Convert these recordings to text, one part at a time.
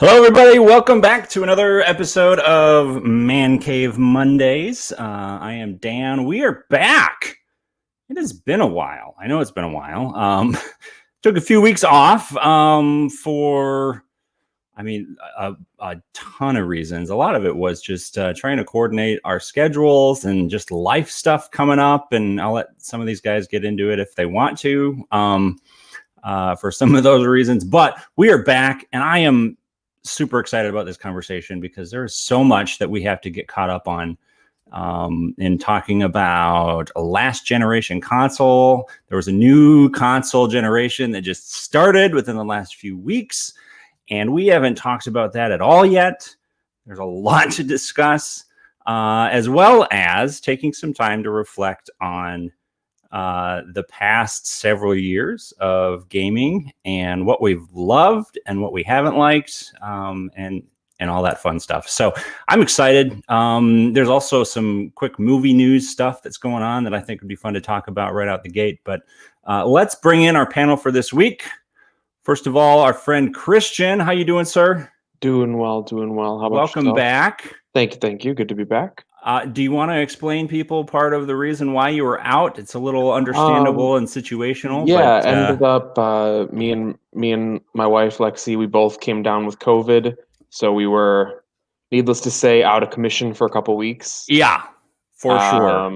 Hello, everybody. Welcome back to another episode of Man Cave Mondays. I am Dan. We are back. It has been a while. I know it's been a while. Took a few weeks off for, a ton of reasons. A lot of it was just trying to coordinate our schedules and just life stuff coming up. And I'll let some of these guys get into it if they want to for some of those reasons. But we are back, and I am super excited about this conversation because there is so much that we have to get caught up on in talking about a last generation console. There was a new console generation that just started within the last few weeks, and we haven't talked about that at all yet. There's a lot to discuss, as well as taking some time to reflect on the past several years of gaming and what we've loved and what we haven't liked, and all that fun stuff. So I'm excited. There's also some quick movie news stuff that's going on that I think would be fun to talk about right out the gate. But let's bring in our panel for this week. First of all, our friend Christian. How you doing, sir? Doing well. How about Welcome yourself? back. Thank you. Good to be back. Do you want to explain people part of the reason why you were out? It's a little understandable and situational. Yeah, but, ended up me and my wife Lexi, we both came down with COVID, so we were, needless to say, out of commission for a couple weeks. Yeah, for sure.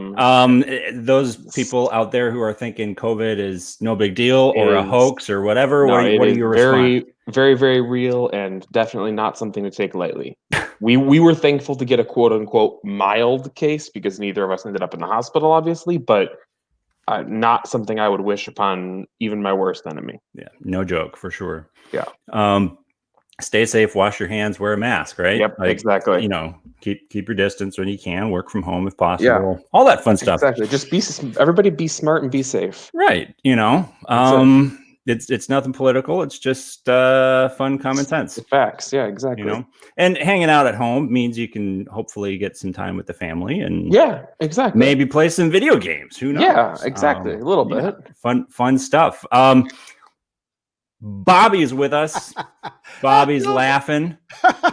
Those s- people out there who are thinking COVID is no big deal or a Is- hoax or whatever, No, what it are is your response? very, very real and definitely not something to take lightly. We were thankful to get a quote unquote mild case because neither of us ended up in the hospital, obviously, but not something I would wish upon even my worst enemy. Yeah, no joke, for sure. Yeah. Stay safe, wash your hands, wear a mask, right? Yep, exactly. Keep your distance when you can, work from home if possible, all that fun stuff. Exactly. Just everybody be smart and be safe. Right. It's nothing political. It's just fun, common sense. The facts. Yeah, exactly. And hanging out at home means you can hopefully get some time with the family and yeah, exactly. Maybe play some video games. Who knows? Yeah, exactly. A little bit. Fun stuff. Bobby is with us. Bobby's laughing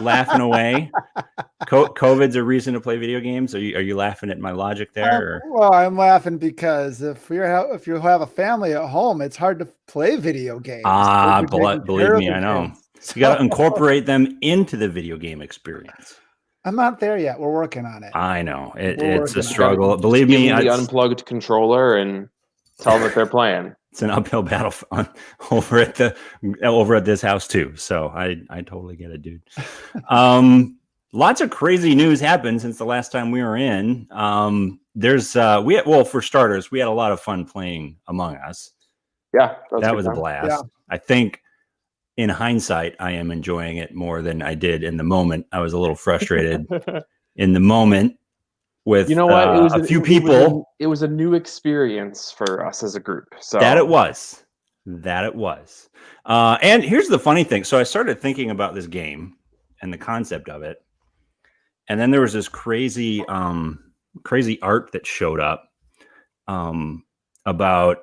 away. COVID's a reason to play video games. Are you laughing at my logic there? Well, I'm laughing because if you have a family at home, it's hard to play video games. Believe me, I know. You got to incorporate them into the video game experience. I'm not there yet. We're working on it. I know it's a struggle. Believe me, the unplugged controller and tell them that they're playing. It's an uphill battle over at this house too. So I totally get it, dude. Lots of crazy news happened since the last time we were in. For starters, we had a lot of fun playing Among Us. Yeah, that was a blast. Yeah. I think in hindsight, I am enjoying it more than I did in the moment. I was a little frustrated in the moment with a few people. It was a new experience for us as a group. So that it was. And here's the funny thing. So I started thinking about this game and the concept of it. And then there was this crazy art that showed up about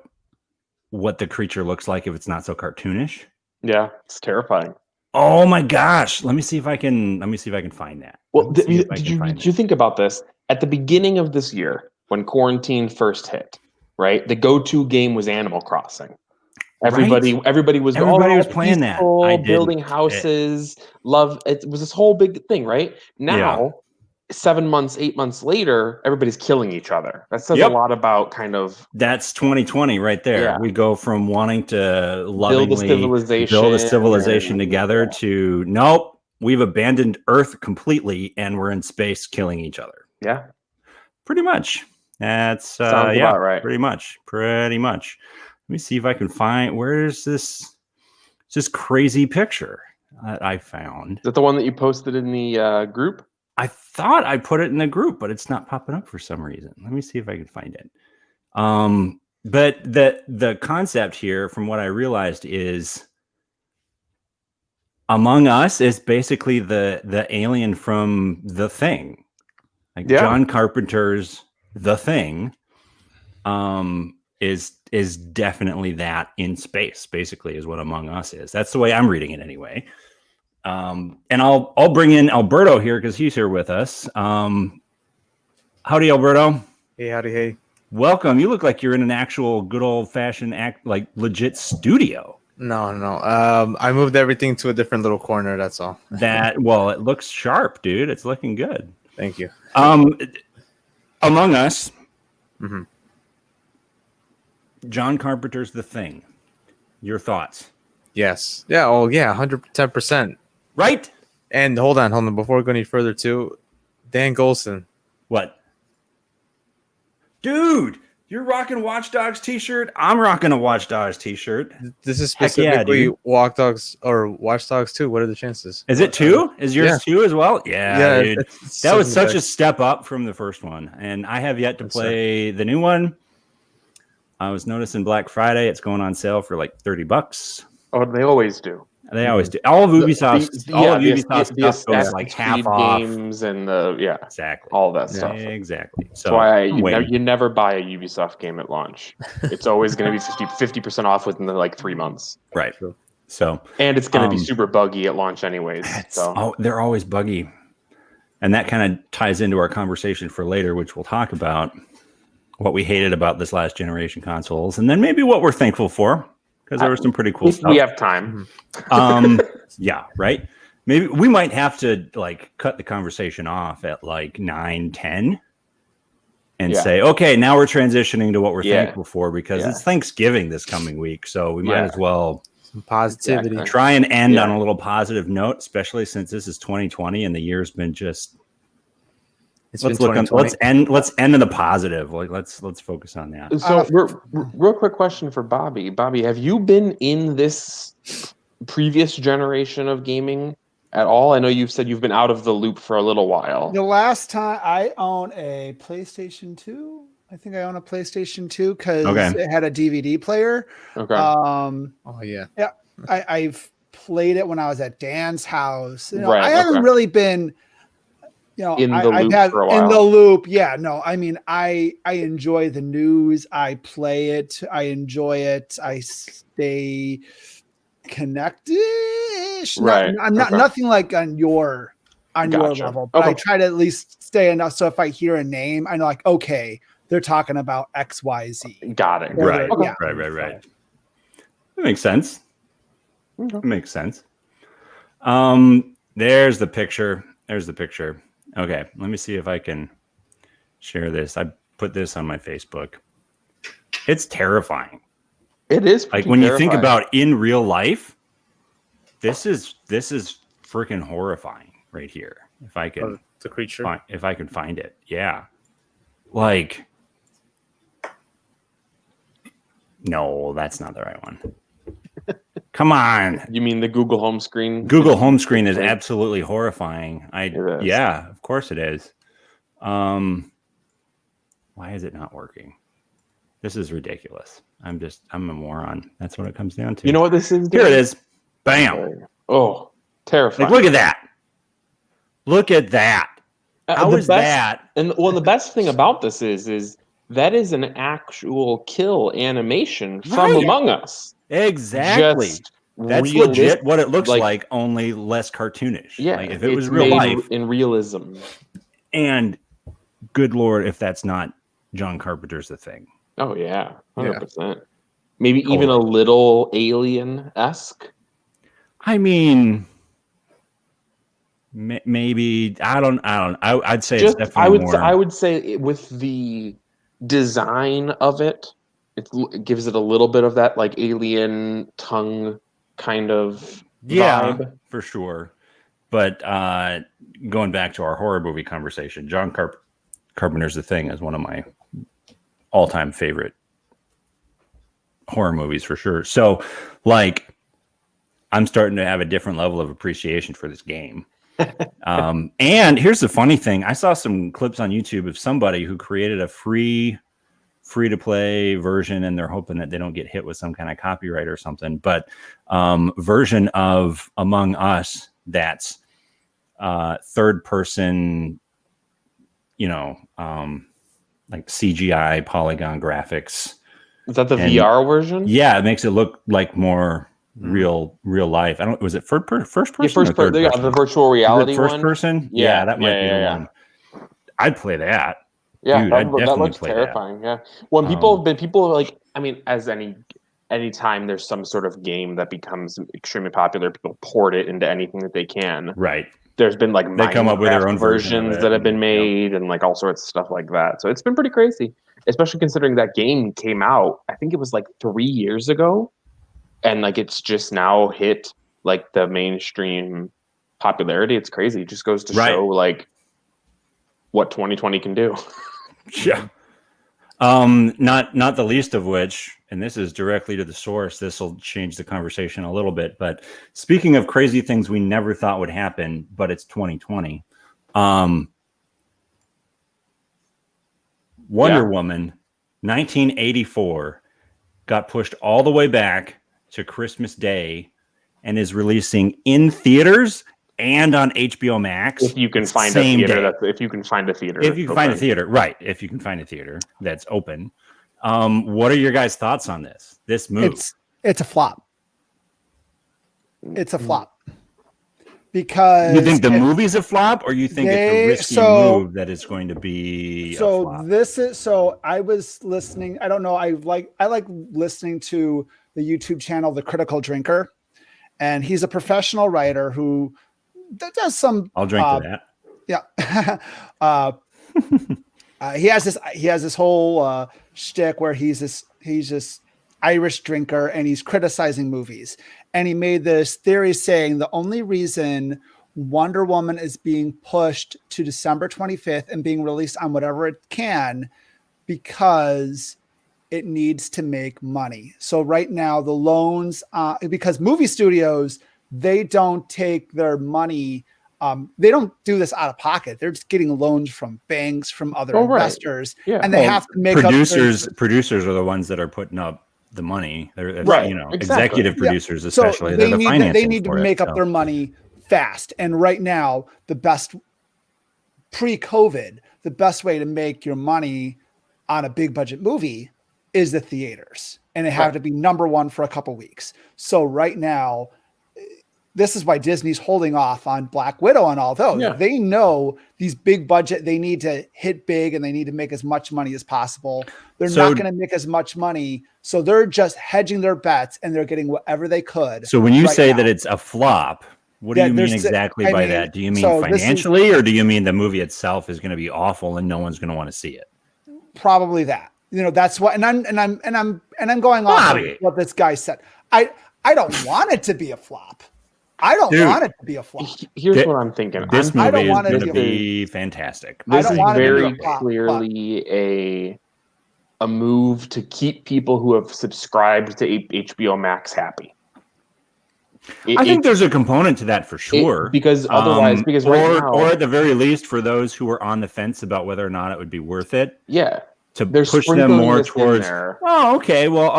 what the creature looks like if it's not so cartoonish. Yeah, it's terrifying. Oh my gosh! Let me see if I can find that. Well, did you think about this at the beginning of this year when quarantine first hit? Right, the go-to game was Animal Crossing. Everybody was playing that. Building houses. It was this whole big thing, right? Now, 7 months, 8 months later, everybody's killing each other. That says a lot about that's 2020 right there. Yeah. We go from wanting to lovingly build a civilization together to nope, we've abandoned Earth completely and we're in space killing each other. Yeah, pretty much. That's sounds about right. Pretty much. Let me see if I can find where's this crazy picture that I found. Is that the one that you posted in the group? I thought I put it in the group, but it's not popping up for some reason. Let me see if I can find it. But the concept here, from what I realized, is Among Us is basically the alien from The Thing. John Carpenter's The Thing is definitely that in space, basically, is what Among Us is. That's the way I'm reading it anyway. And I'll bring in Alberto here because he's here with us. Howdy, Alberto. Hey, howdy, hey. Welcome. You look like you're in an actual good old fashioned legit studio. No. I moved everything to a different little corner. That's all. It looks sharp, dude. It's looking good. Thank you. Among Us. Mm-hmm. John Carpenter's The Thing. Your thoughts? Yes. Yeah. Oh, yeah. 110%. Right. And hold on. Before we go any further, too, Dan Golson. What? Dude, you're rocking Watch Dogs t-shirt. I'm rocking a Watch Dogs t-shirt. This is specifically Watch Dogs 2. What are the chances? Is it 2? Is yours 2 as well? Yeah, dude. That was such a step up from the first one. And I have yet to play the new one. I was noticing Black Friday. It's going on sale for like $30. Oh, they always do. They always do. All of Ubisoft's stuff goes like half off. Games and exactly all that stuff. Exactly. So that's why you never buy a Ubisoft game at launch. It's always going to be 50% off within the 3 months. Right. So and it's going to be super buggy at launch anyways. So they're always buggy, and that kind of ties into our conversation for later, which we'll talk about what we hated about this last generation consoles, and then maybe what we're thankful for. Because there was some pretty cool stuff. We have time. Yeah, right. Maybe we might have to cut the conversation off at 9-10 and say, okay, now we're transitioning to what we're thankful for because it's Thanksgiving this coming week. So we might as well some positivity. Try and end on a little positive note, especially since this is 2020 and the year's been just let's end in the positive. Let's focus on that. So real quick question for Bobby. Bobby, have you been in this previous generation of gaming at all? I know you've said you've been out of the loop for a little while. The last time I owned a PlayStation 2, I think I own a PlayStation 2 because it had a DVD player. Okay. Yeah. I've played it when I was at Dan's house. Right. I haven't really been in the loop for a while. In the loop. Yeah, no, I mean, I enjoy the news. I play it. I enjoy it. I stay connected. Right. I'm not nothing like on your level, but I try to at least stay enough. So if I hear a name, I know okay, they're talking about X, Y, Z. Got it. Right. Yeah. Right. That makes sense. Okay. That makes sense. There's the picture. Okay, let me see if I can share this. I put this on my Facebook. It's terrifying. It is when you think about in real life, this is freaking horrifying right here. If I can the creature. If I can find it. Yeah. No, that's not the right one. Come on. You mean the Google home screen? Google home screen is absolutely horrifying. Yeah, of course it is. Why is it not working? This is ridiculous. I'm a moron. That's what it comes down to. You know what this is? Here it is. Bam. Oh, terrifying. Look at that. Look at that. How is that? And the best thing about this is that is an actual kill animation from Among Us. Exactly. That's legit what it looks like, only less cartoonish. Yeah. If it was real life. In realism. And good Lord, if that's not John Carpenter's The Thing. Oh, yeah. 100%. Yeah. Maybe even a little Alien-esque. I mean, maybe. I don't. I'd say it's definitely more. I would say with the design of it, it gives it a little bit of that alien tongue kind of vibe. For sure. But going back to our horror movie conversation, John Carpenter's The Thing is one of my all-time favorite horror movies for sure. So I'm starting to have a different level of appreciation for this game. And here's the funny thing. I saw some clips on YouTube of somebody who created a free to play version, and they're hoping that they don't get hit with some kind of copyright or something, but version of Among Us that's third person, CGI polygon graphics. Is that the VR version? Yeah, it makes it look like more real life. I don't. Was it first person? Yeah, or third person? the virtual reality first one. person. Yeah, that might be the one. I'd play that. Yeah, Dude, I'd that definitely looks play terrifying. Yeah, when people are like, I mean, as any time there's some sort of game that becomes extremely popular, people port it into anything that they can. Right. There's been like They come up with their Minecraft own version of versions it that have been and, made and like all sorts of stuff like that. So it's been pretty crazy, especially considering that game came out, I think it was like 3 years ago, and like it's just now hit like the mainstream popularity. It's crazy. It just goes to show like what 2020 can do. Yeah. Not the least of which, and this is directly to the source, this will change the conversation a little bit, but speaking of crazy things we never thought would happen, but it's 2020. Wonder Woman 1984 got pushed all the way back to Christmas Day and is releasing in theaters and on HBO Max. If you can find a theater, if you can find a theater, if you can find a theater, right? If you can find a theater that's open. What are your guys' thoughts on this move? It's a flop. It's a flop because you think the movie's a flop, or you think it's a risky move that is going to be a flop? I was listening. I don't know. I like listening to the YouTube channel The Critical Drinker, and he's a professional writer who does some. I'll drink to that. Yeah. He has this whole shtick where he's this Irish drinker and he's criticizing movies. And he made this theory saying the only reason Wonder Woman is being pushed to December 25th and being released on whatever it can because it needs to make money. So right now the loans, because movie studios, they don't take their money. They don't do this out of pocket. They're just getting loans from banks, from other investors, and they have to make producers are the ones that are putting up the money. They're executive producers, especially. So they need to make up their money fast. And right now, the best pre-COVID, the best way to make your money on a big budget movie is the theaters, and it have to be number one for a couple weeks. So right now, this is why Disney's holding off on Black Widow and all those. They know these big budget, they need to hit big and they need to make as much money as possible. They're not going to make as much money. So they're just hedging their bets and they're getting whatever they could. So when you say that it's a flop, what do you mean exactly by that? Do you mean financially, or do you mean the movie itself is going to be awful and no one's going to want to see it? Probably that. That's what, and I'm going off of what this guy said. I don't want it to want it to be a flop. Here's what I'm thinking. This movie is going to be fantastic. This is very clearly a move to keep people who have subscribed to HBO Max happy. I think there's a component to that for sure. Because otherwise, or at the very least, for those who are on the fence about whether or not it would be worth it. Yeah. To push them more towards, I'll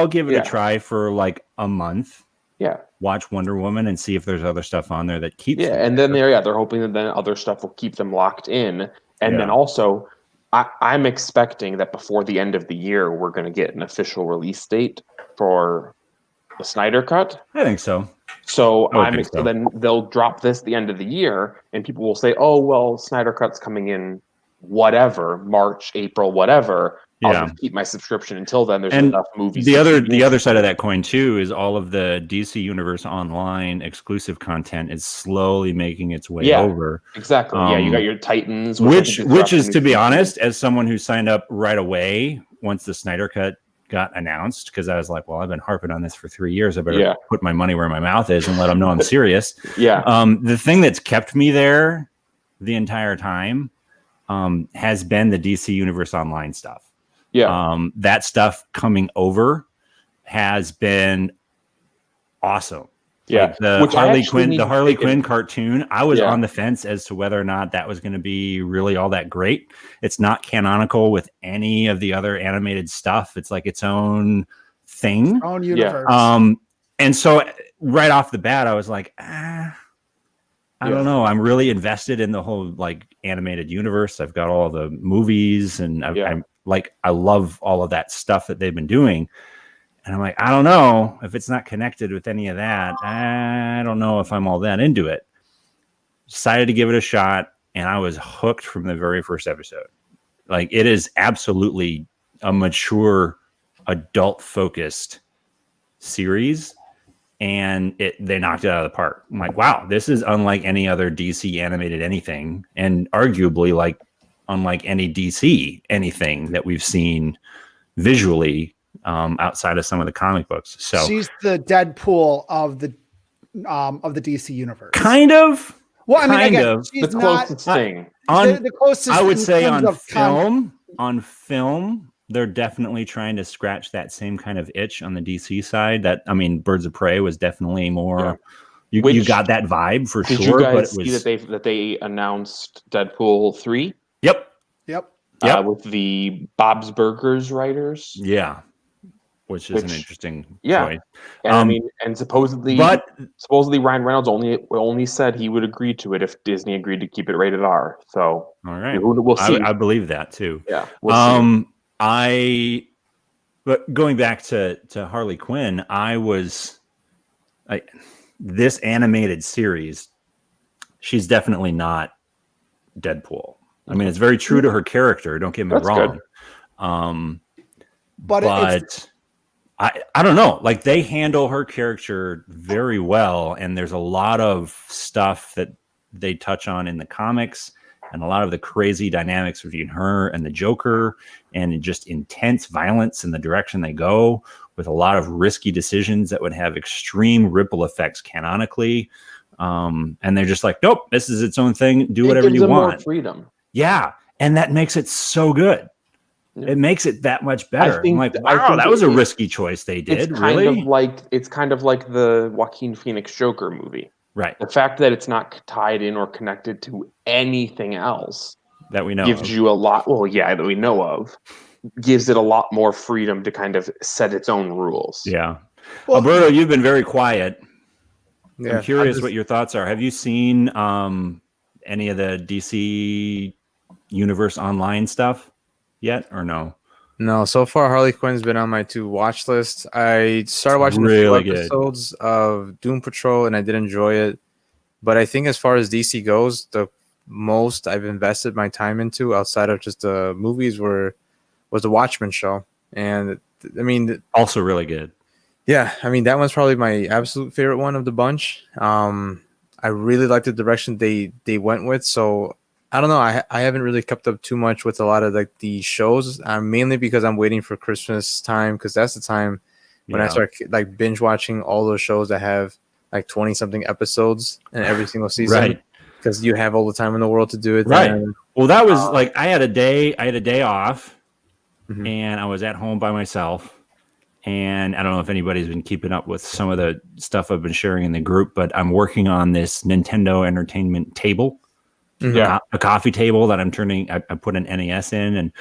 give it a try for like a month. Yeah. Watch Wonder Woman and see if there's other stuff on there that keeps them and then they're hoping that then other stuff will keep them locked in. And then also I'm expecting that before the end of the year we're going to get an official release date for the Snyder Cut. I think so. So then they'll drop this the end of the year and people will say, "Oh, well, Snyder Cut's coming in whatever, March, April, whatever. I'll just keep my subscription until then." There's enough movies. The other side of that coin too is all of the DC Universe Online exclusive content is slowly making its way over. Exactly. You got your Titans, which is, to be honest, as someone who signed up right away once the Snyder Cut got announced, because I was like, well, I've been harping on this for 3 years. I better put my money where my mouth is and let them know I'm serious. The thing that's kept me there the entire time has been the DC Universe Online stuff. That stuff coming over has been awesome. Like the Harley Quinn cartoon, I was on the fence as to whether or not that was going to be really all that great. It's not canonical with any of the other animated stuff. It's like its own thing. Its own universe. And so right off the bat, I was like, I don't know. I'm really invested in the whole like animated universe. I've got all the movies and I love all of that stuff that they've been doing. And I'm like, I don't know if it's not connected with any of that. I don't know if I'm all that into it. Decided to give it a shot, and I was hooked from the very first episode. Like, it is absolutely a mature, adult-focused series, and they knocked it out of the park. I'm like, wow, this is unlike any other DC animated anything, and arguably like unlike any DC anything that we've seen visually outside of some of the comic books. So she's the Deadpool of the DC universe. Kind of. Well, I mean, again, the closest thing. The closest. I would say on film. On film, they're definitely trying to scratch that same kind of itch on the DC side. That, I mean, Birds of Prey was definitely more. Yeah. You got that vibe for sure. Did you guys see that they announced Deadpool 3? Yep. With the Bob's Burgers writers. Yeah. Which is an interesting choice. And I mean, and supposedly Ryan Reynolds only said he would agree to it if Disney agreed to keep it rated R. So all right, we'll see. I believe that too. Yeah. We'll but going back to Harley Quinn, this animated series, she's definitely not Deadpool. I mean, it's very true to her character. Don't get me wrong. But I don't know. Like, they handle her character very well, and there's a lot of stuff that they touch on in the comics, and a lot of the crazy dynamics between her and the Joker, and just intense violence in the direction they go, with a lot of risky decisions that would have extreme ripple effects canonically. And they're just like, nope, this is its own thing. Do whatever you want. More freedom. Yeah, and that makes it so good. It makes it that much better. I'm like, I wow, that was a risky choice they did. It's kind of like the Joaquin Phoenix Joker movie. Right. The fact that it's not tied in or connected to anything else that we know gives you a lot. Well, yeah, that we know of, gives it a lot more freedom to kind of set its own rules. Yeah. Well, Alberto, you've been very quiet. Yeah, I'm curious what your thoughts are. Have you seen any of the DC Universe Online stuff yet, or no? No, so far Harley Quinn's been on my to watch list. I started watching a few episodes of Doom Patrol, and I did enjoy it. But I think as far as DC goes, the most I've invested my time into outside of just the movies was the Watchmen show. And I mean, also really good. Yeah, I mean, that one's probably my absolute favorite one of the bunch. I really like the direction they went with. So I don't know. I haven't really kept up too much with a lot of like the shows. Mainly because I'm waiting for Christmas time, because that's the time when I start like binge watching all those shows that have like 20 something episodes in every single season. Right. Because you have all the time in the world to do it. Right. And, well, that was like I had a day off, and I was at home by myself. And I don't know if anybody's been keeping up with some of the stuff I've been sharing in the group, but I'm working on this Nintendo Entertainment table. A coffee table that I'm turning. I put an NES in, and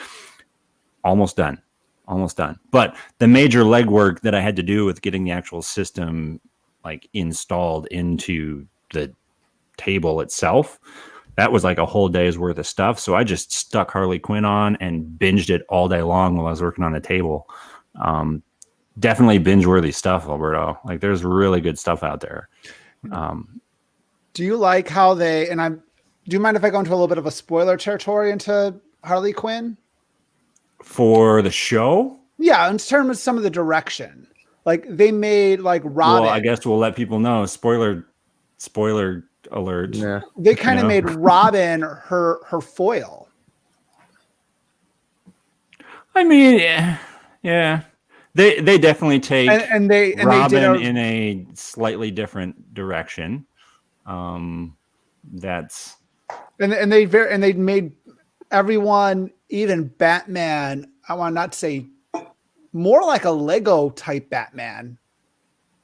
almost done. But the major legwork that I had to do with getting the actual system like installed into the table itself, that was like a whole day's worth of stuff. So I just stuck Harley Quinn on and binged it all day long while I was working on the table. Definitely binge-worthy stuff, Alberto. Like, there's really good stuff out there. Do you like how they? And do you mind if I go into a little bit of a spoiler territory into Harley Quinn for the show? Yeah, in terms of some of the direction, like they made like Robin. Well, I guess we'll let people know. Spoiler alert. Yeah, they kind of made Robin her foil. I mean, yeah. They definitely take and Robin in a slightly different direction. That's and they made everyone, even Batman. I want not to say more like a Lego type Batman,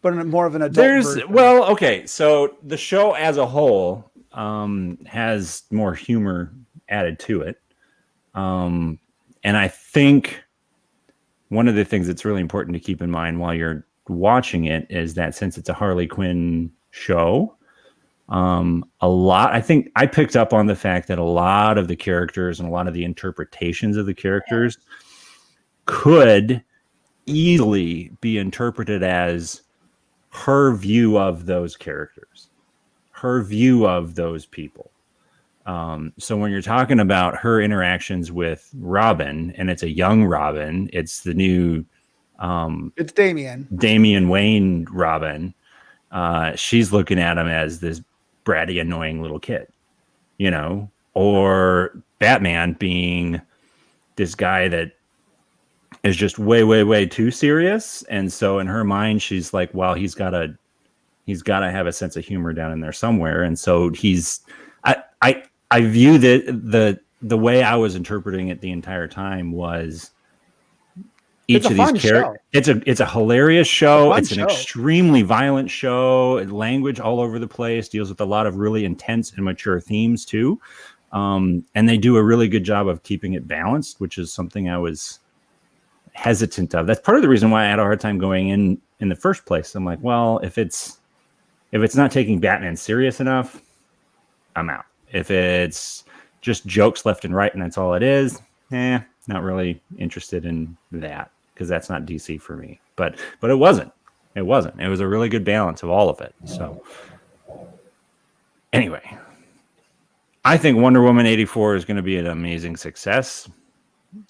but more of an adult version. Well, okay, so the show as a whole has more humor added to it, and I think one of the things that's really important to keep in mind while you're watching it is that since it's a Harley Quinn show, I think I picked up on the fact that a lot of the characters and a lot of the interpretations of the characters could easily be interpreted as her view of those characters, her view of those people. So when you're talking about her interactions with Robin, and it's a young Robin, it's the new It's Damian Wayne Robin. She's looking at him as this bratty, annoying little kid, you know, or Batman being this guy that is just way, way, way too serious. And so in her mind, she's like, well, he's got to have a sense of humor down in there somewhere. And so I view the way I was interpreting it the entire time was each of these characters. It's a hilarious show. It's an extremely violent show. Language all over the place, deals with a lot of really intense and mature themes too. And they do a really good job of keeping it balanced, which is something I was hesitant of. That's part of the reason why I had a hard time going in the first place. I'm like, well, if it's not taking Batman serious enough, I'm out. If it's just jokes left and right and that's all it is, not really interested in that, because that's not DC for me. But it wasn't. It was a really good balance of all of it. So anyway, I think Wonder Woman 84 is going to be an amazing success.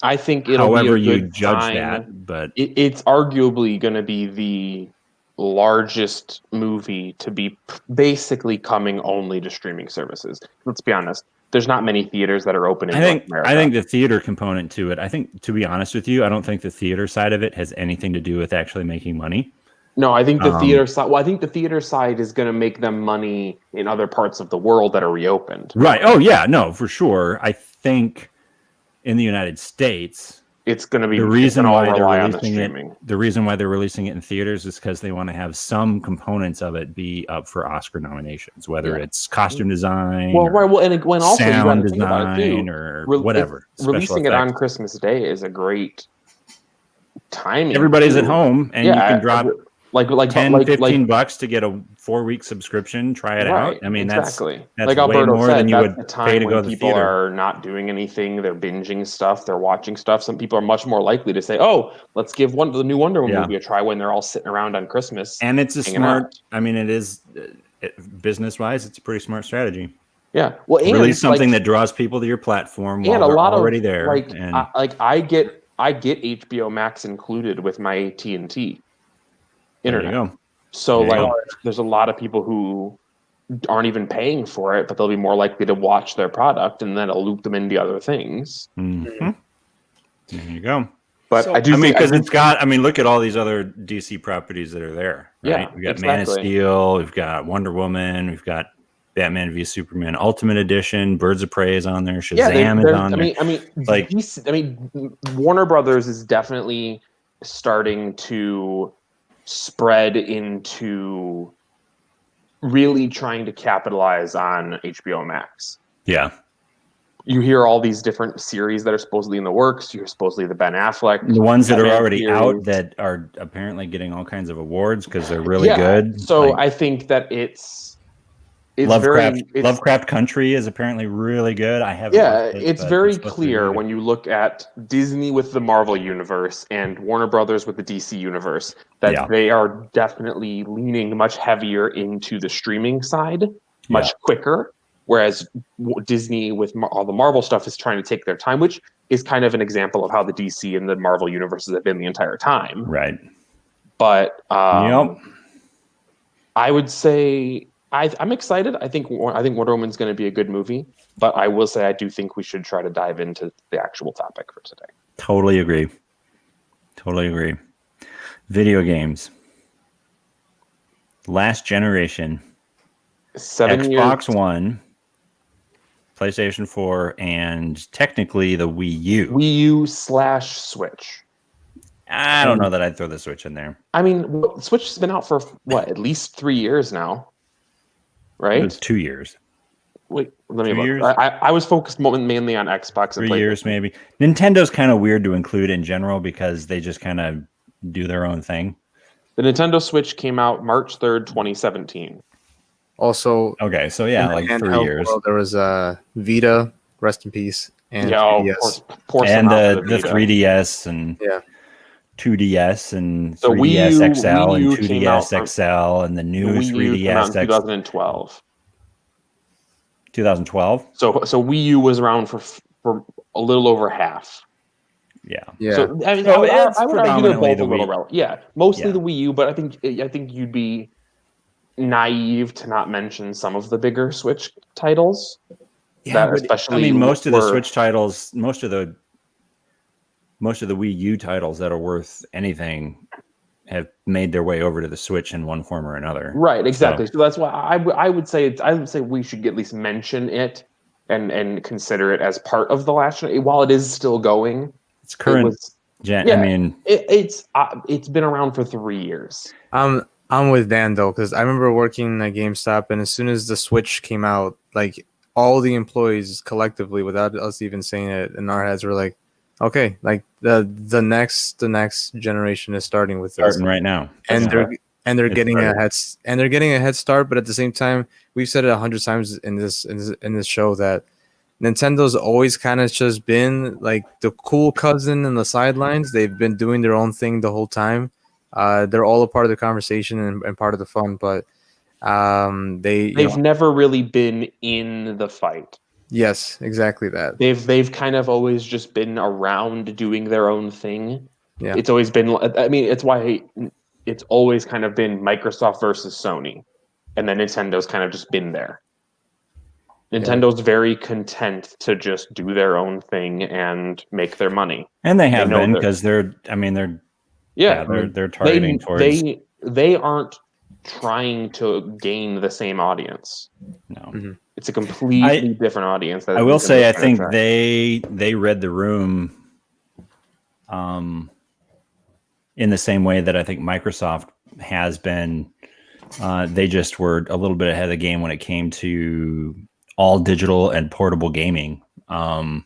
I think it'll however be a you good judge time. that, but it's arguably going to be the largest movie to be basically coming only to streaming services. Let's be honest. There's not many theaters that are open in North America. I think the theater component to it, I think, to be honest with you, I don't think the theater side of it has anything to do with actually making money. No, I think the theater side. Well, I think the theater side is going to make them money in other parts of the world that are reopened. Right. Oh yeah, no, for sure. I think in the United States, it's going to be the reason why they're releasing it. The reason why they're releasing it in theaters is because they want to have some components of it be up for Oscar nominations, whether it's costume design, and when also sound design, or whatever. Releasing it on Christmas Day is a great timing. Everybody's at home, and you can drop like $10-15 to get a 4-week subscription. Try it out. I mean, exactly. That's like way Alberto more said, than you would the time pay to go when to the people theater. are not doing anything. They're binging stuff. They're watching stuff. Some people are much more likely to say, "Oh, let's give the new Wonder Woman movie a try," when they're all sitting around on Christmas. And it's a smart. I mean, it is business-wise. It's a pretty smart strategy. Yeah. Well, and release something that draws people to your platform, and a lot already of there. I get HBO Max included with my AT&T internet. There you go. So there's a lot of people who aren't even paying for it, but they'll be more likely to watch their product, and then it'll loop them into other things. Mm-hmm. There you go. But I do think, because it's got. I mean, look at all these other DC properties that are there. Right? Yeah, we've got Man of Steel, we've got Wonder Woman, we've got Batman v Superman Ultimate Edition, Birds of Prey is on there, Shazam is on there. I mean, Warner Brothers is definitely starting to spread into really trying to capitalize on HBO Max. Yeah. You hear all these different series that are supposedly in the works. You hear supposedly the Ben Affleck. The ones that are already out that are apparently getting all kinds of awards because they're really good. So I think that it's Lovecraft Country is apparently really good. I haven't. It's very clear when you look at Disney with the Marvel universe and Warner Brothers with the DC universe that they are definitely leaning much heavier into the streaming side, much quicker. Whereas Disney with all the Marvel stuff is trying to take their time, which is kind of an example of how the DC and the Marvel universes have been the entire time. Right. But I would say. I'm excited. I think Wonder Woman's going to be a good movie, but I will say I do think we should try to dive into the actual topic for today. Totally agree. Video games. Last generation. Xbox One, PlayStation 4, and technically the Wii U. Wii U/Switch. I don't know that I'd throw the Switch in there. I mean, Switch has been out for at least 3 years now. Right? It was 2 years. Wait, let me look. I was focused mainly on Xbox and 3 years, maybe. Nintendo's kind of weird to include in general because they just kind of do their own thing. The Nintendo Switch came out March 3rd, 2017. Also, okay, so like 3 years. There was Vita, rest in peace, and 3DS. Poor and the 3DS and 2DS and So 3DS XL Wii U and came out 2DS XL and the The new Wii U came out 3DS in 2012. 2012. So Wii U was around for a little over half. Yeah. Yeah. So I mean, So it's I would argue they're predominantly both the a little Wii. relevant. Yeah, mostly Yeah. the Wii U, but I think you'd be naive to not mention some of the bigger Switch titles. Yeah, That but especially I mean, most of the were- Switch titles, most of the Wii U titles that are worth anything have made their way over to the Switch in one form or another. Right, exactly. So that's why I would say we should at least mention it and consider it as part of the last while it is still going. It's current was- gen. Yeah, I mean, it's been around for 3 years. I'm with Dan though, because I remember working at GameStop, and as soon as the Switch came out, like all the employees collectively, without us even saying it, in our heads were like, okay, like the next generation is starting with this, starting right now, and they're It's getting starting. they're getting a head start. But at the same time, we've said it 100 times in this show that Nintendo's always kind of just been like the cool cousin in the sidelines. They've been doing their own thing the whole time. They're all a part of the conversation and part of the fun, but They've never really been in the fight. Yes, exactly that. They've kind of always just been around doing their own thing. Yeah. It's always been. I mean, it's why it's always kind of been Microsoft versus Sony, and then Nintendo's kind of just been there. Nintendo's very content to just do their own thing and make their money, and they have been because they're targeting towards. They aren't trying to gain the same audience. No. Mm-hmm. It's a completely different audience. I will say, I think they read the room in the same way that I think Microsoft has been. They just were a little bit ahead of the game when it came to all digital and portable gaming. And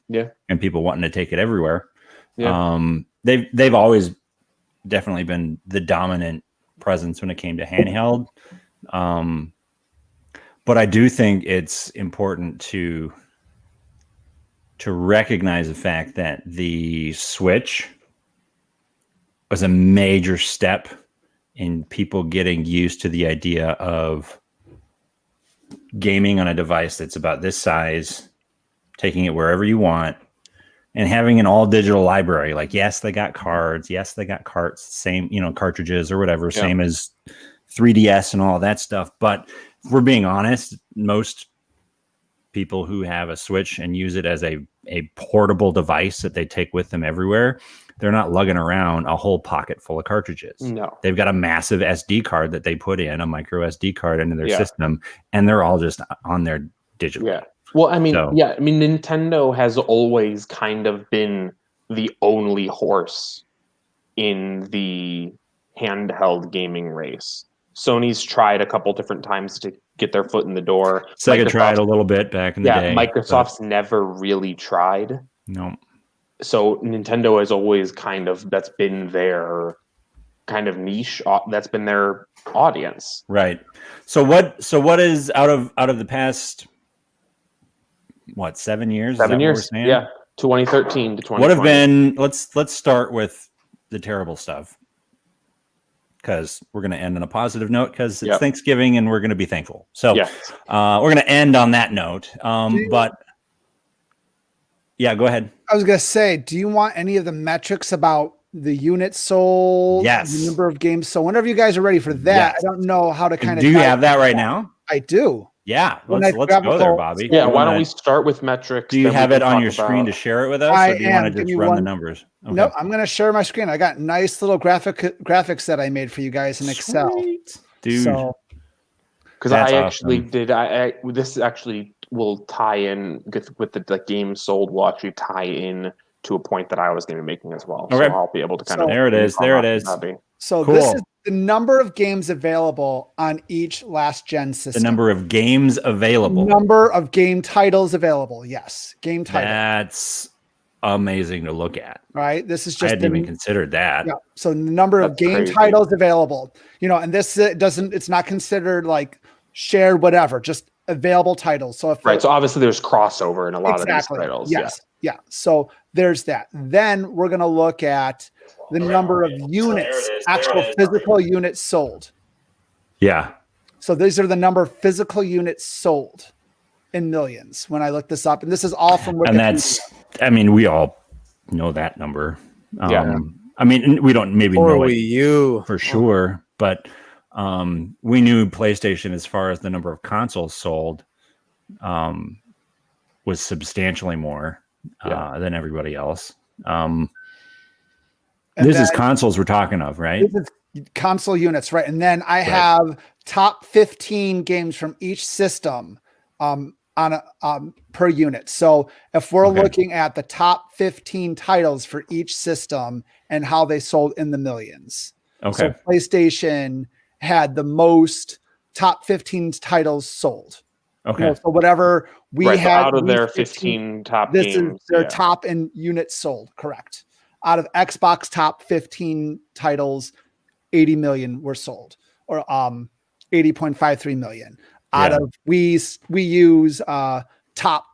people wanting to take it everywhere. Yeah. They've always definitely been the dominant presence when it came to handheld. But I do think it's important to recognize the fact that the Switch was a major step in people getting used to the idea of gaming on a device that's about this size, taking it wherever you want, and having an all digital library. Like, yes, they got cards. Yes, they got carts, same, cartridges or whatever, same as 3DS and all that stuff. But if we're being honest, most people who have a Switch and use it as a portable device that they take with them everywhere, they're not lugging around a whole pocket full of cartridges. No. They've got a massive SD card that they put in, a micro SD card into their system, and they're all just on their digital. Yeah. Well, I mean, Nintendo has always kind of been the only horse in the handheld gaming race. Sony's tried a couple different times to get their foot in the door. Sega tried a little bit back in the day. Microsoft's never really tried. No. So Nintendo has always that's been their kind of niche. That's been their audience. Right. So what is out of the past 7 years? 7 years. Yeah. 2013 to 2020. What have been? Let's start with the terrible stuff, because we're going to end on a positive note, because it's Thanksgiving and we're going to be thankful. So we're going to end on that note. But yeah, go ahead. I was going to say, do you want any of the metrics about the units sold? Yes. The number of games. So whenever you guys are ready for that, I don't know how to kind of. Do you have that right now? I do. Yeah. Let's go there, Bobby. Yeah. Why don't we start with metrics? Do you have it on your screen to share it with us? Or do you want to just run the numbers? Okay. No, I'm going to share my screen. I got nice little graphics that I made for you guys in Excel. Dude. So, because I actually did. This actually will tie in with the games sold. Will actually tie in to a point that I was going to be making as well. Okay. So I'll be able to kind of. There it is. So cool. This is the number of games available on each last gen system. The number of games available. Number of game titles available. Yes, game titles. That's amazing to look at. Right. This is just. I hadn't even considered that. Yeah. So the number of game titles available. And this it's not considered like shared whatever. Just available titles. So if so obviously there's crossover in a lot of these titles. Yes. Yeah. So there's that. Then we're going to look at the number of units, actual physical units sold. Yeah. So these are the number of physical units sold in millions when I look this up. And this is all from Wikipedia. And that's, I mean, we all know that number. Yeah. I mean, we don't maybe Or know Wii it U. for sure, but we knew PlayStation, as far as the number of consoles sold, was substantially more than everybody else. This is consoles we're talking of, right? This is console units, right? And then I have top 15 games from each system on a per unit. So if we're looking at the top 15 titles for each system and how they sold in the millions. Okay. So PlayStation had the most top 15 titles sold. Okay. You know, so whatever we had so out of their 15 top this games, is their top in units sold. Correct. Out of Xbox top 15 titles, 80 million were sold, or 80.53 million. Out of Wii U's top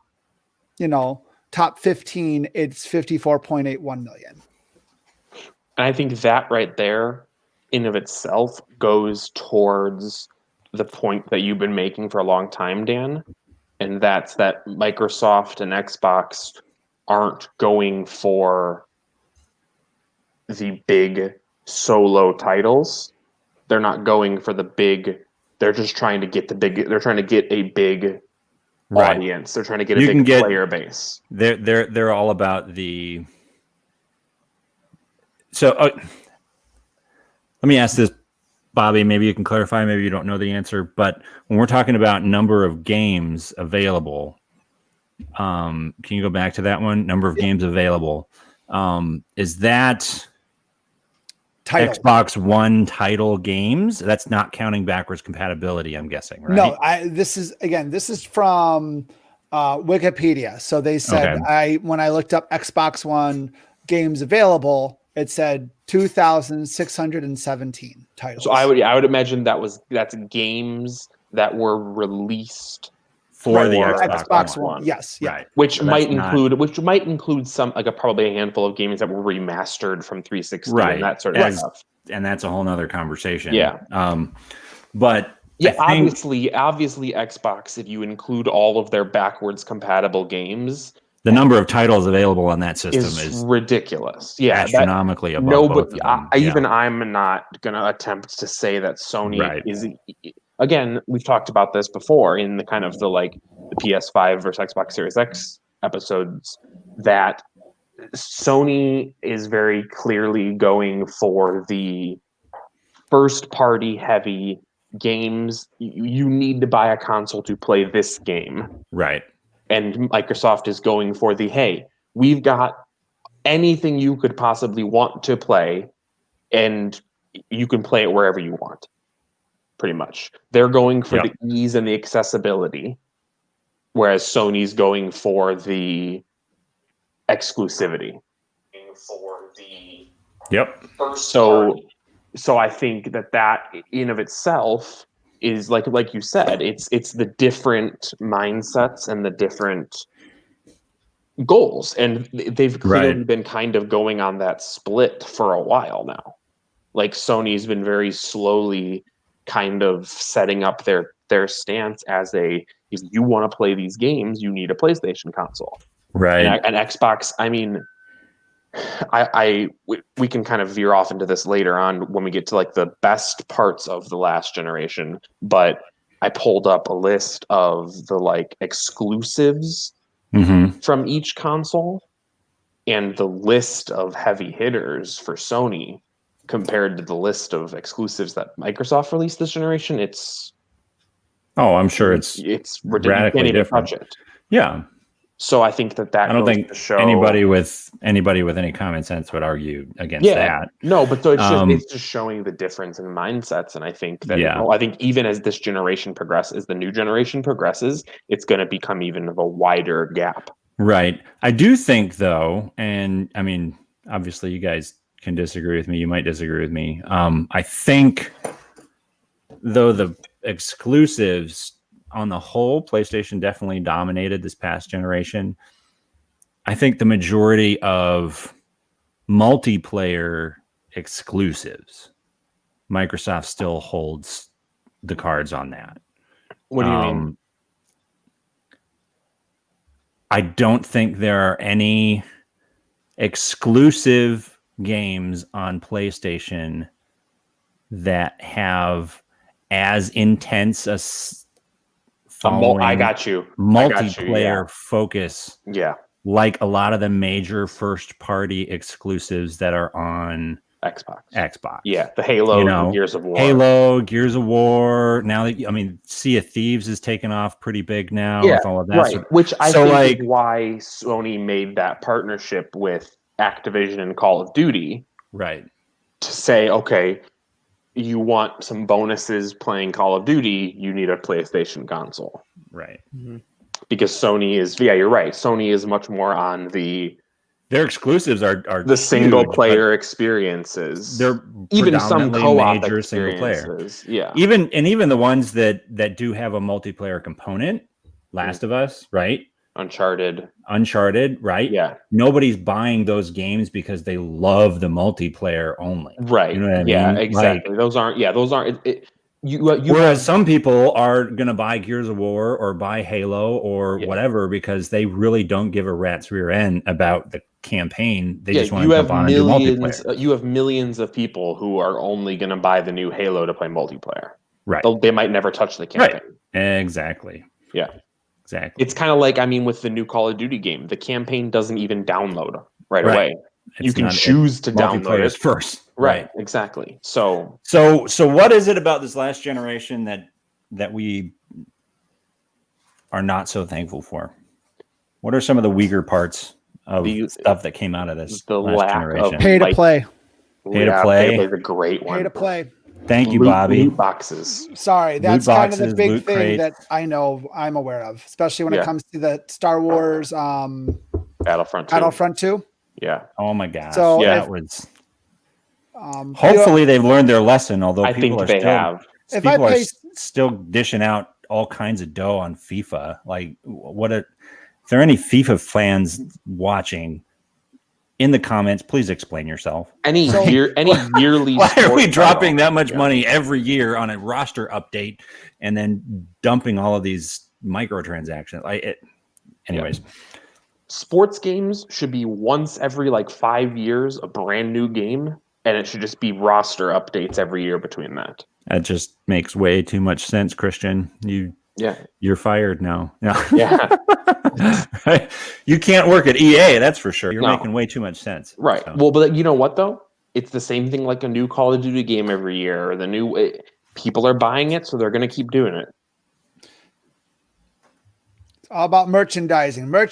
15, it's 54.81 million. And I think that right there in of itself goes towards the point that you've been making for a long time, Dan. And that's that Microsoft and Xbox aren't going for the big solo titles. They're not going for the big, they're just trying to get they're trying to get a big audience. They're trying to get a big player base. They're all about the. So let me ask this, Bobby. Maybe you can clarify. Maybe you don't know the answer. But when we're talking about number of games available, can you go back to that one? Number of games available. Is that Xbox One title games? That's not counting backwards compatibility, I'm guessing, right? No, this is from Wikipedia. So they said when I looked up Xbox One games available, it said 2,617 titles. So I would imagine that's games that were released for the Xbox One. Yes, yeah. Right. Which might include some probably a handful of games that were remastered from 360 and that sort of stuff. And that's a whole nother conversation. Yeah. But obviously Xbox, if you include all of their backwards compatible games, the number of titles available on that system is ridiculous. Yeah, astronomically above both of them. I'm not going to attempt to say that Sony is. Again, we've talked about this before in the kind of the PS5 versus Xbox Series X episodes, that Sony is very clearly going for the first party heavy games. You need to buy a console to play this game. Right. And Microsoft is going for the, hey, we've got anything you could possibly want to play, and you can play it wherever you want, pretty much. They're going for the ease and the accessibility, whereas Sony's going for the exclusivity. So I think that in of itself is like you said, it's the different mindsets and the different goals, and they've clearly been kind of going on that split for a while now. Like Sony's been very slowly kind of setting up their stance as if you want to play these games, you need a PlayStation console, right? And Xbox, I mean, we can kind of veer off into this later on when we get to the best parts of the last generation, but I pulled up a list of the exclusives from each console, and the list of heavy hitters for Sony compared to the list of exclusives that Microsoft released this generation, I'm sure it's radically different. Yeah. So I think that I don't think anybody with any common sense would argue against that. No, but so it's just showing the difference in mindsets, and I think that I think even as this generation progresses, as the new generation progresses, it's going to become even of a wider gap. Right. I do think though, and I mean, obviously you guys can disagree with me. You might disagree with me. I think though the exclusives on the whole, PlayStation definitely dominated this past generation. I think the majority of multiplayer exclusives, Microsoft still holds the cards on that. What do you mean? I don't think there are any exclusive games on PlayStation that have as intense a following. I got you. Multiplayer focus. Yeah. Like a lot of the major first-party exclusives that are on Xbox. Yeah, the Halo, Gears of War. Halo, Gears of War. Now that Sea of Thieves is taking off pretty big now with all of that. Right. Which I think is why Sony made that partnership with Activision and Call of Duty. Right. To say, okay, you want some bonuses playing Call of Duty, you need a PlayStation console. Right. Mm-hmm. Because Sony is, you're right. Sony is much more on their exclusives are the huge, single player experiences. They're even some co-op major single player. Yeah. Even the ones that do have a multiplayer component, Last of Us, right? Uncharted, right? Yeah. Nobody's buying those games because they love the multiplayer only. Right. You know what I mean? Yeah, exactly. Those aren't whereas some people are going to buy Gears of War or buy Halo or whatever because they really don't give a rat's rear end about the campaign. They just want to jump on and do multiplayer. You have millions of people who are only going to buy the new Halo to play multiplayer. Right. They might never touch the campaign. Right. Exactly. Yeah. Exactly. It's kind of like, with the new Call of Duty game, the campaign doesn't even download right away. You can choose to download it first. Right. Exactly. So what is it about this last generation that we are not so thankful for? What are some of the weaker parts of stuff that came out of this last generation? Pay to play. Pay to play is a great one. Pay to play. Thank you, Bobby. Loot boxes. Sorry, that's kind of the big thing crates. that I'm aware of, especially when it comes to the Star Wars Battlefront 2. Yeah. Oh my gosh. So that was. Hopefully they've learned their lesson. Although people are still dishing out all kinds of dough on FIFA. Like, if there are any FIFA fans watching, in the comments, please explain yourself. Any yearly. Why are we dropping that much money every year on a roster update and then dumping all of these microtransactions? Anyways. Yeah. Sports games should be once every 5 years a brand new game, and it should just be roster updates every year between that. That just makes way too much sense, Christian. You're fired now. Yeah. You can't work at EA, that's for sure. You're making way too much sense. Right. So. Well, but you know what though? It's the same thing like a new Call of Duty game every year, or people are buying it, so they're going to keep doing it. It's all about merchandising. Right.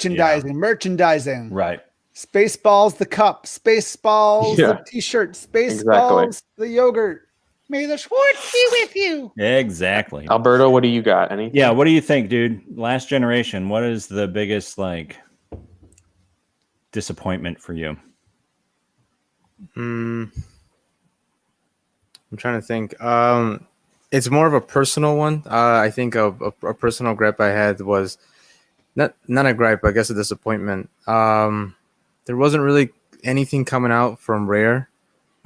Spaceballs the cup, Spaceballs the t-shirt, Spaceballs the yogurt. May the Schwartz be with you. Exactly. Alberto, what do you got? Anything? Yeah, what do you think, dude? Last generation, what is the biggest disappointment for you? I'm trying to think. It's more of a personal one. I think a personal gripe I had was not a gripe, I guess a disappointment. There wasn't really anything coming out from Rare.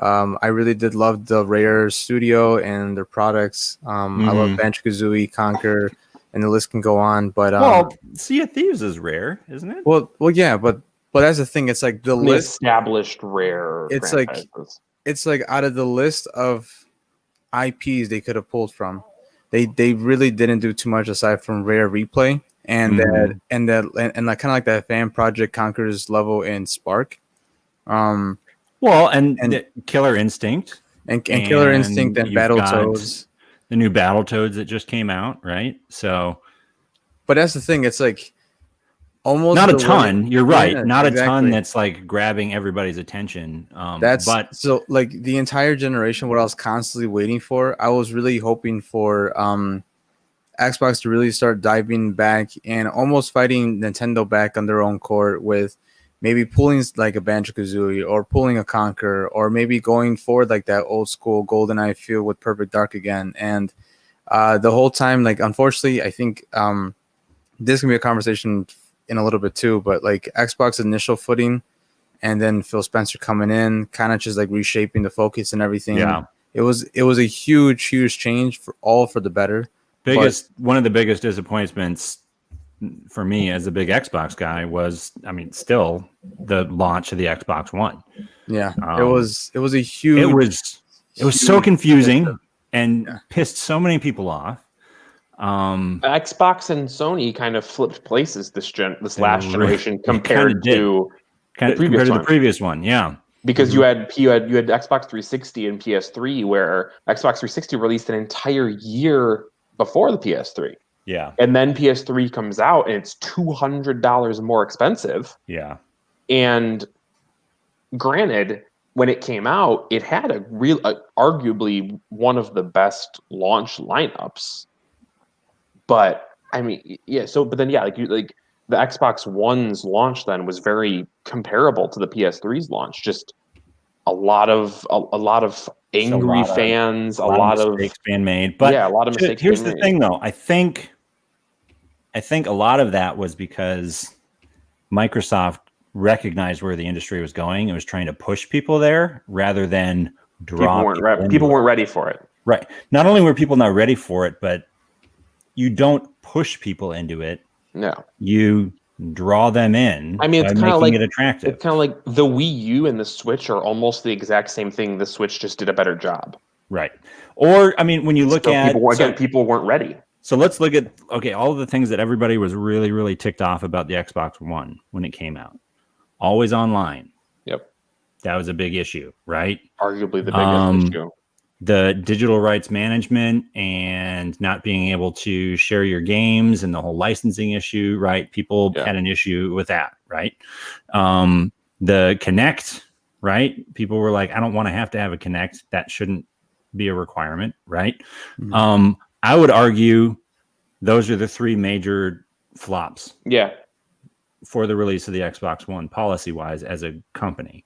I really did love the Rare studio and their products. I love Banjo-Kazooie, Conquer, and the list can go on. But Sea of Thieves is Rare, isn't it? Well, yeah, but that's the thing. It's like the list established Rare. It's like out of the list of IPs they could have pulled from, they really didn't do too much aside from Rare Replay and that kind of like that fan project Conqueror's Level and Spark. And Killer Instinct. And Killer Instinct and Battletoads. The new Battletoads that just came out, right? So, but that's the thing. It's like almost not a ton. You're right. Yeah, not a ton that's grabbing everybody's attention. So the entire generation, what I was constantly waiting for, I was really hoping for Xbox to really start diving back and almost fighting Nintendo back on their own court with maybe pulling like a Banjo-Kazooie or pulling a Conquer, or maybe going forward like that old school GoldenEye feel with Perfect Dark again. And the whole time, unfortunately, I think this can be a conversation in a little bit too, but like Xbox initial footing and then Phil Spencer coming in, kind of just like reshaping the focus and everything. Yeah. It was a huge change for the better. One of the biggest disappointments for me as a big Xbox guy was, I mean, still the launch of the Xbox One. Yeah, it was a huge. It was so confusing and pissed so many people off. Xbox and Sony kind of flipped places this last generation compared to the previous one. Yeah. Because you had Xbox 360 and PS3, where Xbox 360 released an entire year before the PS3. Yeah. And then PS3 comes out and it's $200 more expensive. Yeah. And granted, when it came out, it had arguably one of the best launch lineups. But I mean, yeah. So, but then, yeah, like the Xbox One's launch then was very comparable to the PS3's launch. Just a lot of angry fans, a lot of mistakes being made. But yeah, a lot of mistakes. Here's the thing, though. I think a lot of that was because Microsoft recognized where the industry was going and was trying to push people there rather than draw people weren't ready for it. Right. Not only were people not ready for it, but you don't push people into it. No. You draw them in. I mean, it's kind of like it attractive. It's kind of like the Wii U and the Switch are almost the exact same thing. The Switch just did a better job. Right. Or, I mean, when you look at people weren't ready. So let's look at all of the things that everybody was really, really ticked off about the Xbox One when it came out. Always online. Yep. That was a big issue, right? Arguably the biggest issue. The digital rights management and not being able to share your games and the whole licensing issue, right? People had an issue with that, right? The Kinect, right? People were like, I don't want to have a Kinect. That shouldn't be a requirement, right? Mm-hmm. I would argue those are the three major flops. Yeah. For the release of the Xbox One, policy-wise, as a company.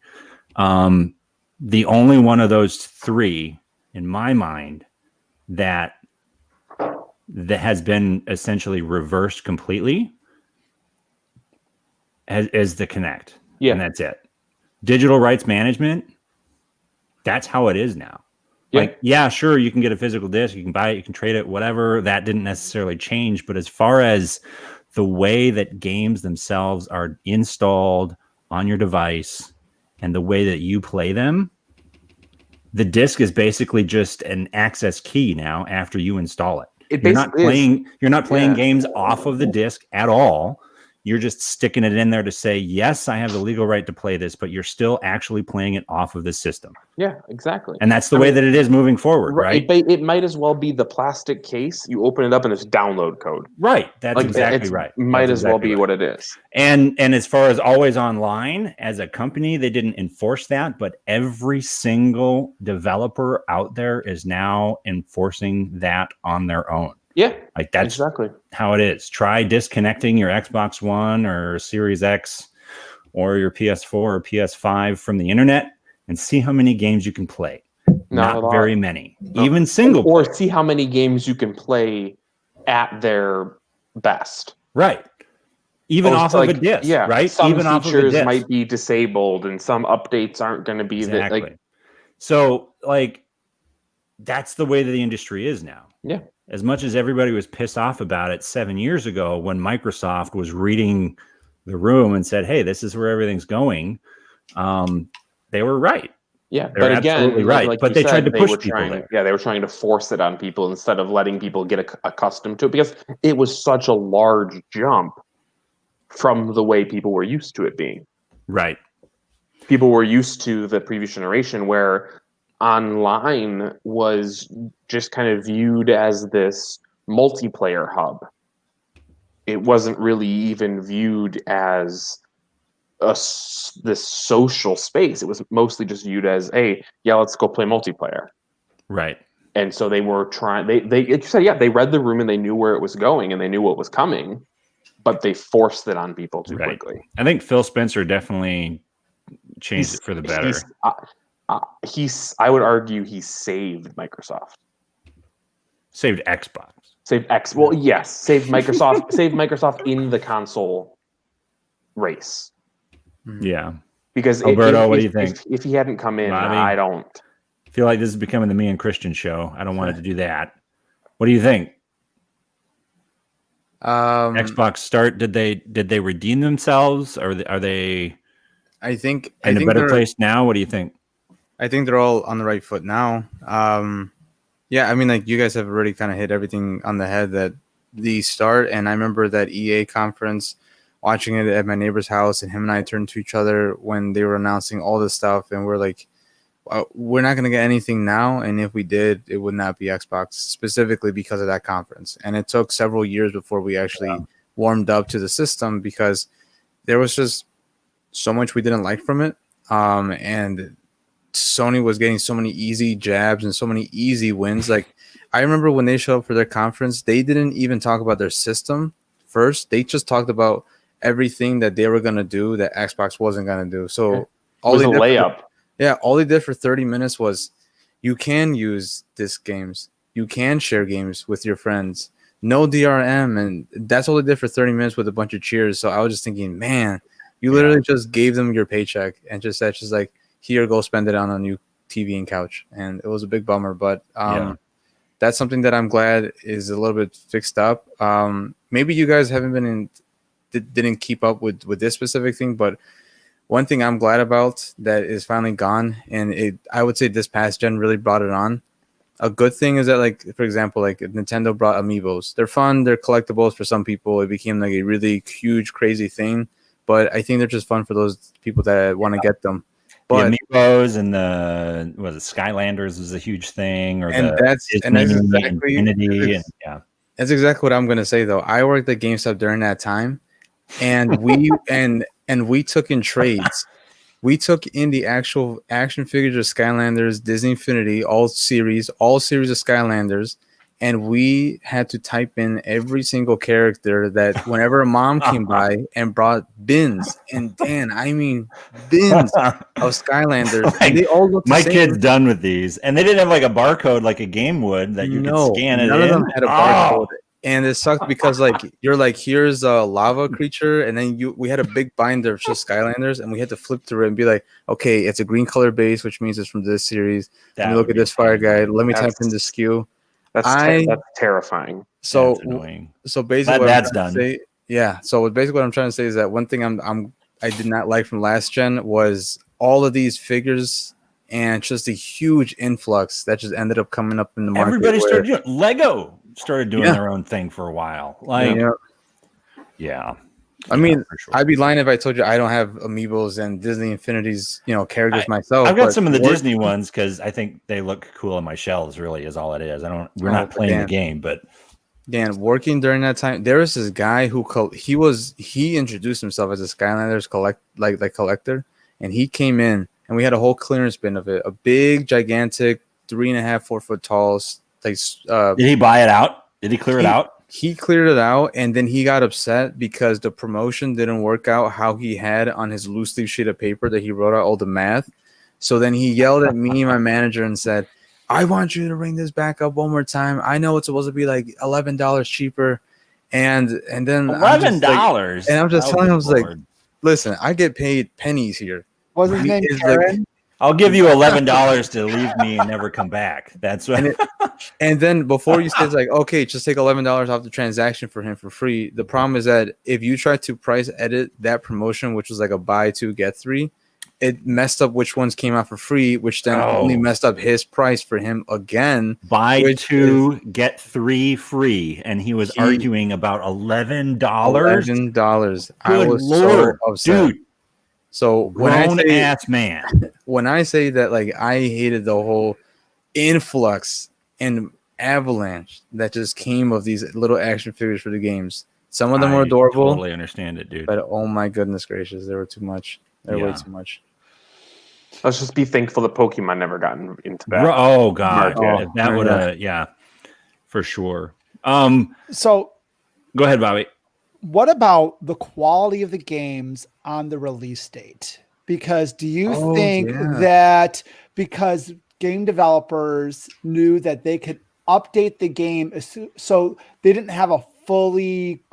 The only one of those three, in my mind, that has been essentially reversed completely is the Kinect. Yeah. And that's it. Digital rights management, that's how it is now. Yeah. Like, yeah, sure, you can get a physical disc, you can buy it, you can trade it, whatever. That didn't necessarily change. But as far as the way that games themselves are installed on your device and the way that you play them, the disc is basically just an access key now after you install it. You're not playing games off of the disc at all. You're just sticking it in there to say, yes, I have the legal right to play this, but you're still actually playing it off of the system. Yeah, exactly. And that's the way that it is moving forward, right? It might as well be the plastic case. You open it up and it's download code. Right. That's exactly right. Might as well be what it is. And as far as always online, as a company, they didn't enforce that, but every single developer out there is now enforcing that on their own. Yeah, like that's exactly how it is. Try disconnecting your Xbox One or Series X or your PS4 or PS5 from the internet and see how many games you can play. Not very many, even single. Or see how many games you can play at their best. Right. Even off of a disc. Yeah. Right. Some even features might be disabled and some updates aren't going to be exactly. So like that's the way that the industry is now. Yeah. As much as everybody was pissed off about it 7 years ago when Microsoft was reading the room and said, hey, this is where everything's going, they were right. Yeah, they were absolutely right. Like but they tried to push people there. Yeah, they were trying to force it on people instead of letting people get accustomed to it because it was such a large jump from the way people were used to it being. Right. People were used to the previous generation where online was just kind of viewed as this multiplayer hub. It wasn't really even viewed as this social space. It was mostly just viewed as, hey, yeah, let's go play multiplayer. Right. And so they were trying, they read the room and they knew where it was going and they knew what was coming, but they forced it on people too quickly. I think Phil Spencer definitely changed it for the better. I would argue he saved Microsoft. Saved Xbox. Well, yes, saved Microsoft. Saved Microsoft in the console race. Yeah. Because Alberto, what do you think? If he hadn't come in, Bobby? I don't. I feel like this is becoming the me and Christian show. I don't want it to do that. What do you think? Xbox start, did they redeem themselves? Or are they I think in a better place now? What do you think? I think they're all on the right foot now. Yeah, I mean, like you guys have already kind of hit everything on the head that the start. And I remember that EA conference, watching it at my neighbor's house, and him and I turned to each other when they were announcing all this stuff, and we're like, we're not going to get anything now, and if we did, it would not be Xbox, specifically because of that conference. And it took several years before we actually warmed up to the system, because there was just so much we didn't like from it. And Sony was getting so many easy jabs and so many easy wins. Like, I remember when they showed up for their conference, they didn't even talk about their system first. They just talked about everything that they were going to do that Xbox wasn't going to do. So all was a layup. All they did for 30 minutes was, you can use disc games, you can share games with your friends, no DRM, and that's all they did for 30 minutes with a bunch of cheers. So I was just thinking, man, you literally just gave them your paycheck and just said, just like, here, go spend it on a new TV and couch. And it was a big bummer, but that's something that I'm glad is a little bit fixed up. Maybe you guys didn't keep up with this specific thing, but one thing I'm glad about that is finally gone, and I would say this past gen really brought it on. A good thing is that, like, for example, like Nintendo brought amiibos. They're fun, they're collectibles for some people. It became like a really huge, crazy thing, but I think they're just fun for those people that want to get them. But the amiibos and the Skylanders was a huge thing, or that's exactly Infinity, that's exactly what I'm gonna say though. I worked at GameStop during that time, and we and we took in trades. We took in the actual action figures of Skylanders, Disney Infinity, all series of Skylanders, and we had to type in every single character that whenever a mom came by and brought bins, and Dan, I mean bins of Skylanders, and they all looked the same. My kid's done with these, and they didn't have like a barcode like a game would that you could scan it in. None of them had a barcode. And it sucked because like you're like, here's a lava creature, and then we had a big binder of just Skylanders, and we had to flip through it and be like, okay, it's a green color base, which means it's from this series. Let me look at this fire guide. Let me type in the SKU. That's terrifying. So that's annoying. So basically, that's done. So basically, what I'm trying to say is that one thing I did not like from last gen was all of these figures and just a huge influx that just ended up coming up in the market. Everybody started doing Lego. Started doing their own thing for a while. Like, I mean, sure. I'd be lying if I told you I don't have amiibos and Disney Infinity's, characters myself. I've got some of the Disney ones because I think they look cool on my shelves. Really, is all it is. We're not playing the game, but Dan, working during that time, there was this guy who he introduced himself as a Skylanders collector, and he came in and we had a whole clearance bin of it, a big, gigantic, 3.5, 4 foot tall. Did he buy it out? Did he clear it out? He cleared it out, and then he got upset because the promotion didn't work out how he had on his loose leaf sheet of paper that he wrote out all the math. So then he yelled at me and my manager and said, I want you to bring this back up one more time. I know it's supposed to be like $11 cheaper. And then $11. And I'm just telling him, I was like, listen, I get paid pennies here. Wasn't his name Karen? I'll give you $11 to leave me and never come back. That's what. And then before you say, it's like, okay, just take $11 off the transaction for him for free. The problem is that if you try to price edit that promotion, which was like a buy 2 get 3, it messed up which ones came out for free, which then only messed up his price for him again. Buy 2 get 3 free, and he was arguing about $11. $11. Good Lord, so upset. Dude. So when I say that, like, I hated the whole influx and avalanche that just came of these little action figures for the games. Some of them were adorable. I totally understand it, dude. But oh my goodness gracious, they were too much. They were way too much. Let's just be thankful that Pokemon never got into that. Oh god, that would have, for sure. So go ahead, Bobby. What about the quality of the games on the release date? Because do you think that because game developers knew that they could update the game so they didn't have a fully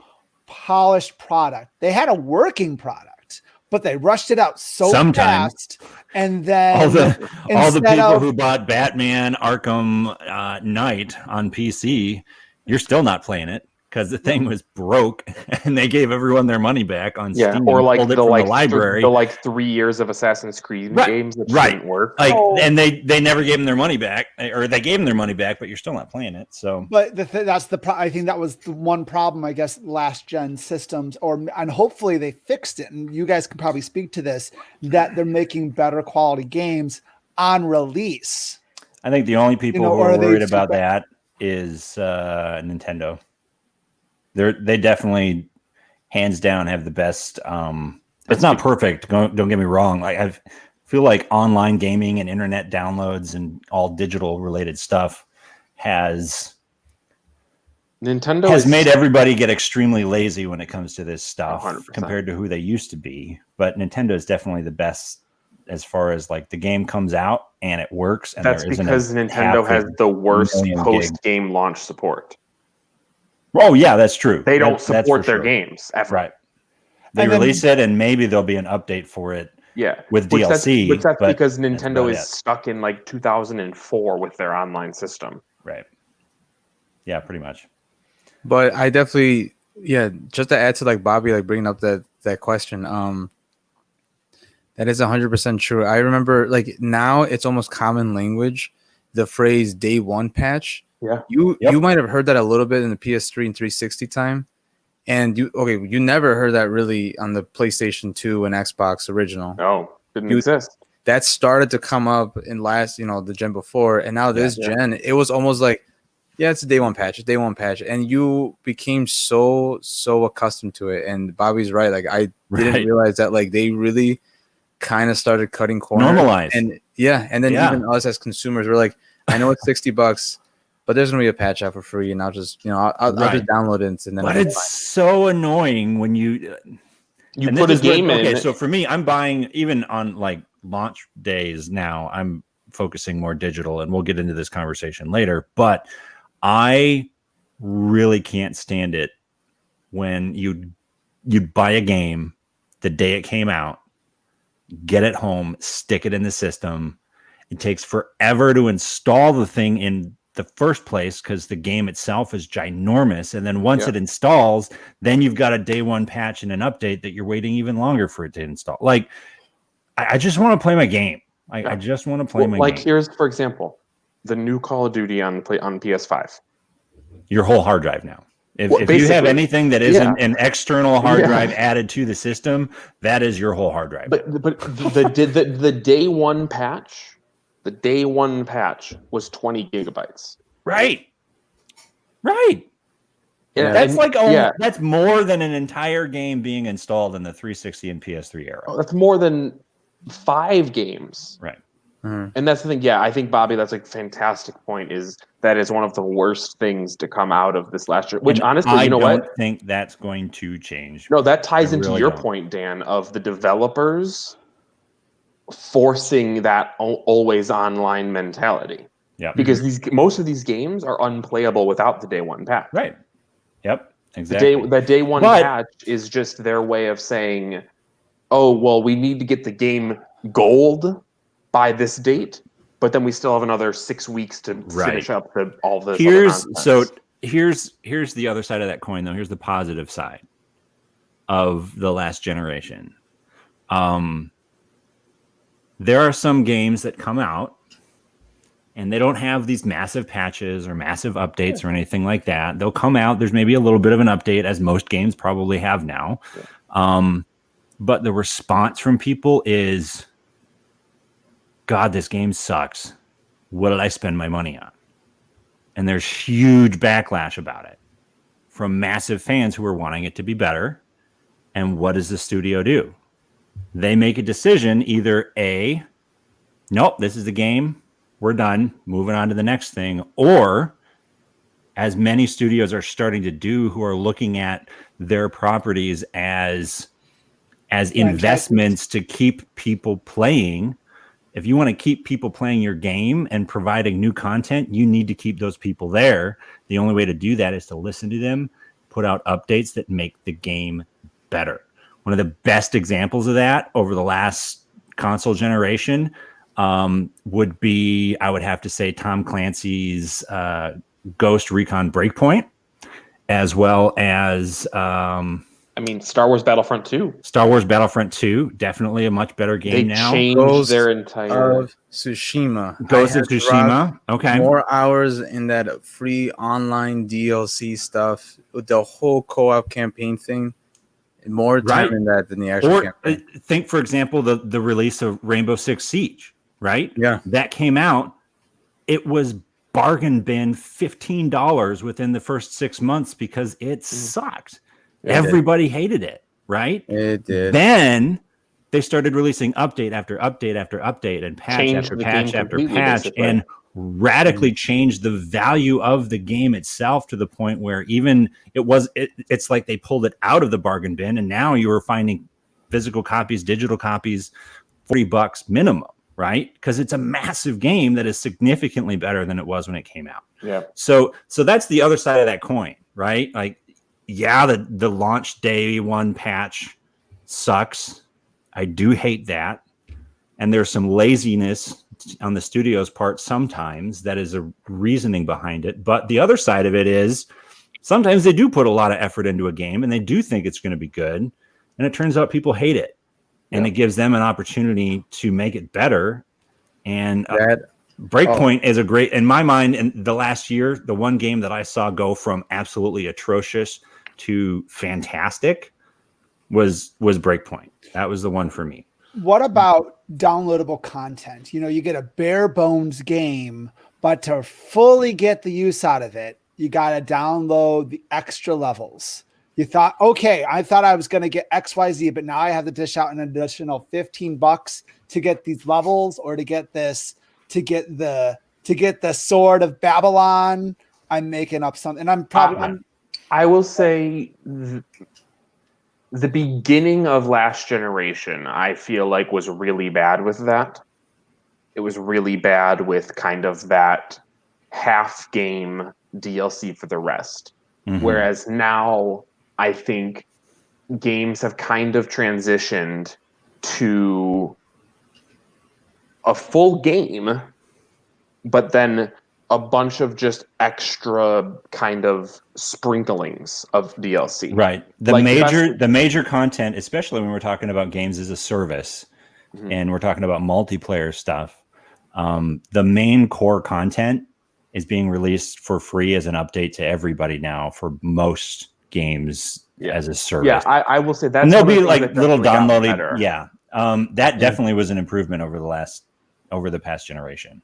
polished product. They had a working product, but they rushed it out so Sometimes. fast. And then all the instead people of- who bought Batman Arkham Knight on PC, you're still not playing it because the thing was broke, and they gave everyone their money back on Steam. or like pulled it the from like the library. the like 3 years of Assassin's Creed Right, games that right. didn't work. Like, Oh. and they never gave them their money back, or they gave them their money back, but you're still not playing it. So, But I think that was the one problem, I guess, last gen systems, and hopefully they fixed it. And you guys can probably speak to this, that they're making better quality games on release. I think the only people who or are are they worried about super- that is Nintendo. They definitely, hands down, have the best. It's not perfect. Don't get me wrong. Like, I feel like online gaming and internet downloads and all digital related stuff has made everybody get extremely lazy when it comes to this stuff 100%. compared to who they used to be. But Nintendo is definitely the best as far as like the game comes out and it works. And That's because Nintendo has the worst post-game launch support. Oh yeah, that's true. They don't That's support for their sure. games ever. Right. They And then- release it, and maybe there'll be an update for it. Yeah, with Which DLC. That's but because that's Nintendo about is it. stuck in like 2004 with their online system. Right. Yeah, pretty much. But I definitely, just to add to like Bobby, like bringing up that question, that is 100% true. I remember like now it's almost common language, the phrase day one patch. Yeah. You might have heard that a little bit in the PS3 and 360 time. And you never heard that really on the PlayStation 2 and Xbox original. No, didn't exist. That started to come up in the gen before, and now this gen, it was almost like, it's a day one patch, and you became so accustomed to it. And Bobby's right, like I didn't realize that like they really kind of started cutting corners, normalized, and then even us as consumers, we're like, I know it's $60. But there's gonna be a patch out for free, and I'll just, I'll just download it, and then. But it's so annoying when you put a game in. Okay, so for me, I'm buying even on like launch days now. I'm focusing more digital, and we'll get into this conversation later. But I really can't stand it when you buy a game the day it came out, get it home, stick it in the system. It takes forever to install the thing in the first place because the game itself is ginormous, and then once it installs, then you've got a day one patch and an update that you're waiting even longer for it to install. Like, I just want to play my game. I just want to play my game. Like, here's, for example, the new Call of Duty on PS5. Your whole hard drive now. If you have anything that isn't an external hard drive added to the system, that is your whole hard drive. But the day one patch. The day one patch was 20 gigabytes. Right. Yeah, that's that's more than an entire game being installed in the 360 and PS3 era. Oh, that's more than 5 games. Right. Mm-hmm. And that's the thing. Yeah, I think, Bobby, that's a fantastic point. That is one of the worst things to come out of this last year. Which, and honestly, I you know don't what? think that's going to change. No, that ties into really your don't. point, Dan, of the developers forcing that always online mentality. Yeah. Because most of these games are unplayable without the day one patch. Right. Yep. Exactly. The day one patch is just their way of saying, oh, well, we need to get the game gold by this date, but then we still have another 6 weeks to finish up all this. Here's the other side of that coin, though. Here's the positive side of the last generation. There are some games that come out and they don't have these massive patches or massive updates or anything like that. They'll come out. There's maybe a little bit of an update, as most games probably have now. But the response from people is, God, this game sucks. What did I spend my money on? And there's huge backlash about it from massive fans who are wanting it to be better. And what does the studio do? They make a decision, either A, nope, this is the game, we're done, moving on to the next thing, or, as many studios are starting to do, who are looking at their properties as investments to keep people playing. If you want to keep people playing your game and providing new content, you need to keep those people there. The only way to do that is to listen to them put out updates that make the game better. One of the best examples of that over the last console generation would be, I would have to say, Tom Clancy's Ghost Recon Breakpoint, as well as Star Wars Battlefront 2. Star Wars Battlefront 2, definitely a much better game now. Changed Ghost their entire of Tsushima. Ghost I of had Tsushima. Okay. more hours in that free online DLC stuff with the whole co-op campaign thing. More time in that than the actual campaign. Think, for example, the release of Rainbow Six Siege, right? Yeah. That came out. It was bargain bin $15 within the first 6 months because it sucked. Everybody hated it, right? It did. Then they started releasing update after update after update and patch after patch after patch, and radically changed the value of the game itself to the point where even it's like they pulled it out of the bargain bin, and now you were finding physical copies, digital copies, $40 minimum, right? Because it's a massive game that is significantly better than it was when it came out. Yeah. So that's the other side of that coin, right? Like, yeah, the launch day one patch sucks. I do hate that. And there's some laziness on the studio's part sometimes that is a reasoning behind it. But the other side of it is sometimes they do put a lot of effort into a game and they do think it's going to be good. And it turns out people hate it. And it gives them an opportunity to make it better. And Breakpoint is a great, in my mind, in the last year, the one game that I saw go from absolutely atrocious to fantastic was Breakpoint. That was the one for me. What about downloadable content? You know, you get a bare bones game, but to fully get the use out of it, you got to download the extra levels. You thought, okay, I thought I was going to get XYZ, but now I have to dish out an additional $15 to get these levels, or to get this, to get the Sword of Babylon. I'm making up something, and I will say the beginning of last generation, I feel like, was really bad with that. It was really bad with kind of that half game DLC for the rest. Mm-hmm. Whereas now I think games have kind of transitioned to a full game, but then a bunch of just extra kind of sprinklings of DLC. Right. The major content, especially when we're talking about games as a service, and we're talking about multiplayer stuff, the main core content is being released for free as an update to everybody now for most games as a service. Yeah, I will say that. And there'll be like little downloading. Yeah. That definitely was an improvement over the past generation.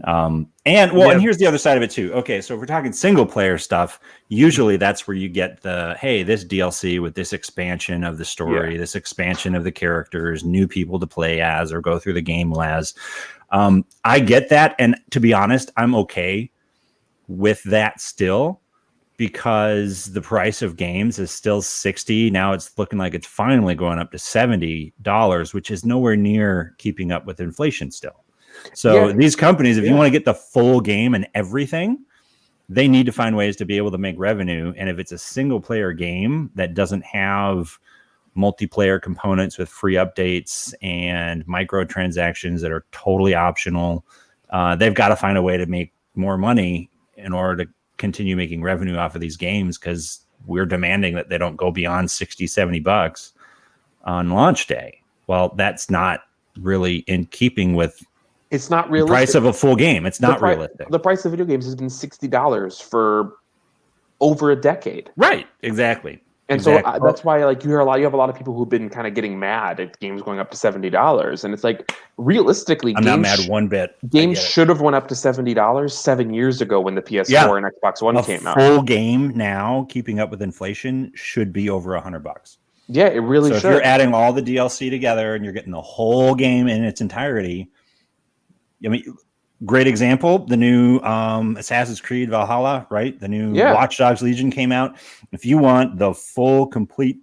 And here's the other side of it too. Okay, so if we're talking single player stuff, usually that's where you get this DLC with this expansion of the story, this expansion of the characters, new people to play as or go through the game as. I get that, and to be honest, I'm okay with that still, because the price of games is still $60. Now it's looking like it's finally going up to $70, which is nowhere near keeping up with inflation still. So these companies, if you want to get the full game and everything, they need to find ways to be able to make revenue. And if it's a single player game that doesn't have multiplayer components with free updates and microtransactions that are totally optional, they've got to find a way to make more money in order to continue making revenue off of these games, because we're demanding that they don't go beyond $60-$70 on launch day. Well, that's not really in keeping with the price of a full game. It's not realistic. The price of video games has been $60 for over a decade. Right. Exactly. And so that's why, like, you have a lot of people who've been kind of getting mad at games going up to $70, and it's like, realistically, I'm not mad one bit. Games should have went up to $70 7 years ago when the PS4 and Xbox One came out. A full game now, keeping up with inflation, should be over $100. Yeah, it really should. So if you're adding all the DLC together and you're getting the whole game in its entirety, I mean, great example, the new Assassin's Creed Valhalla, right? The new Watch Dogs Legion came out. If you want the full, complete,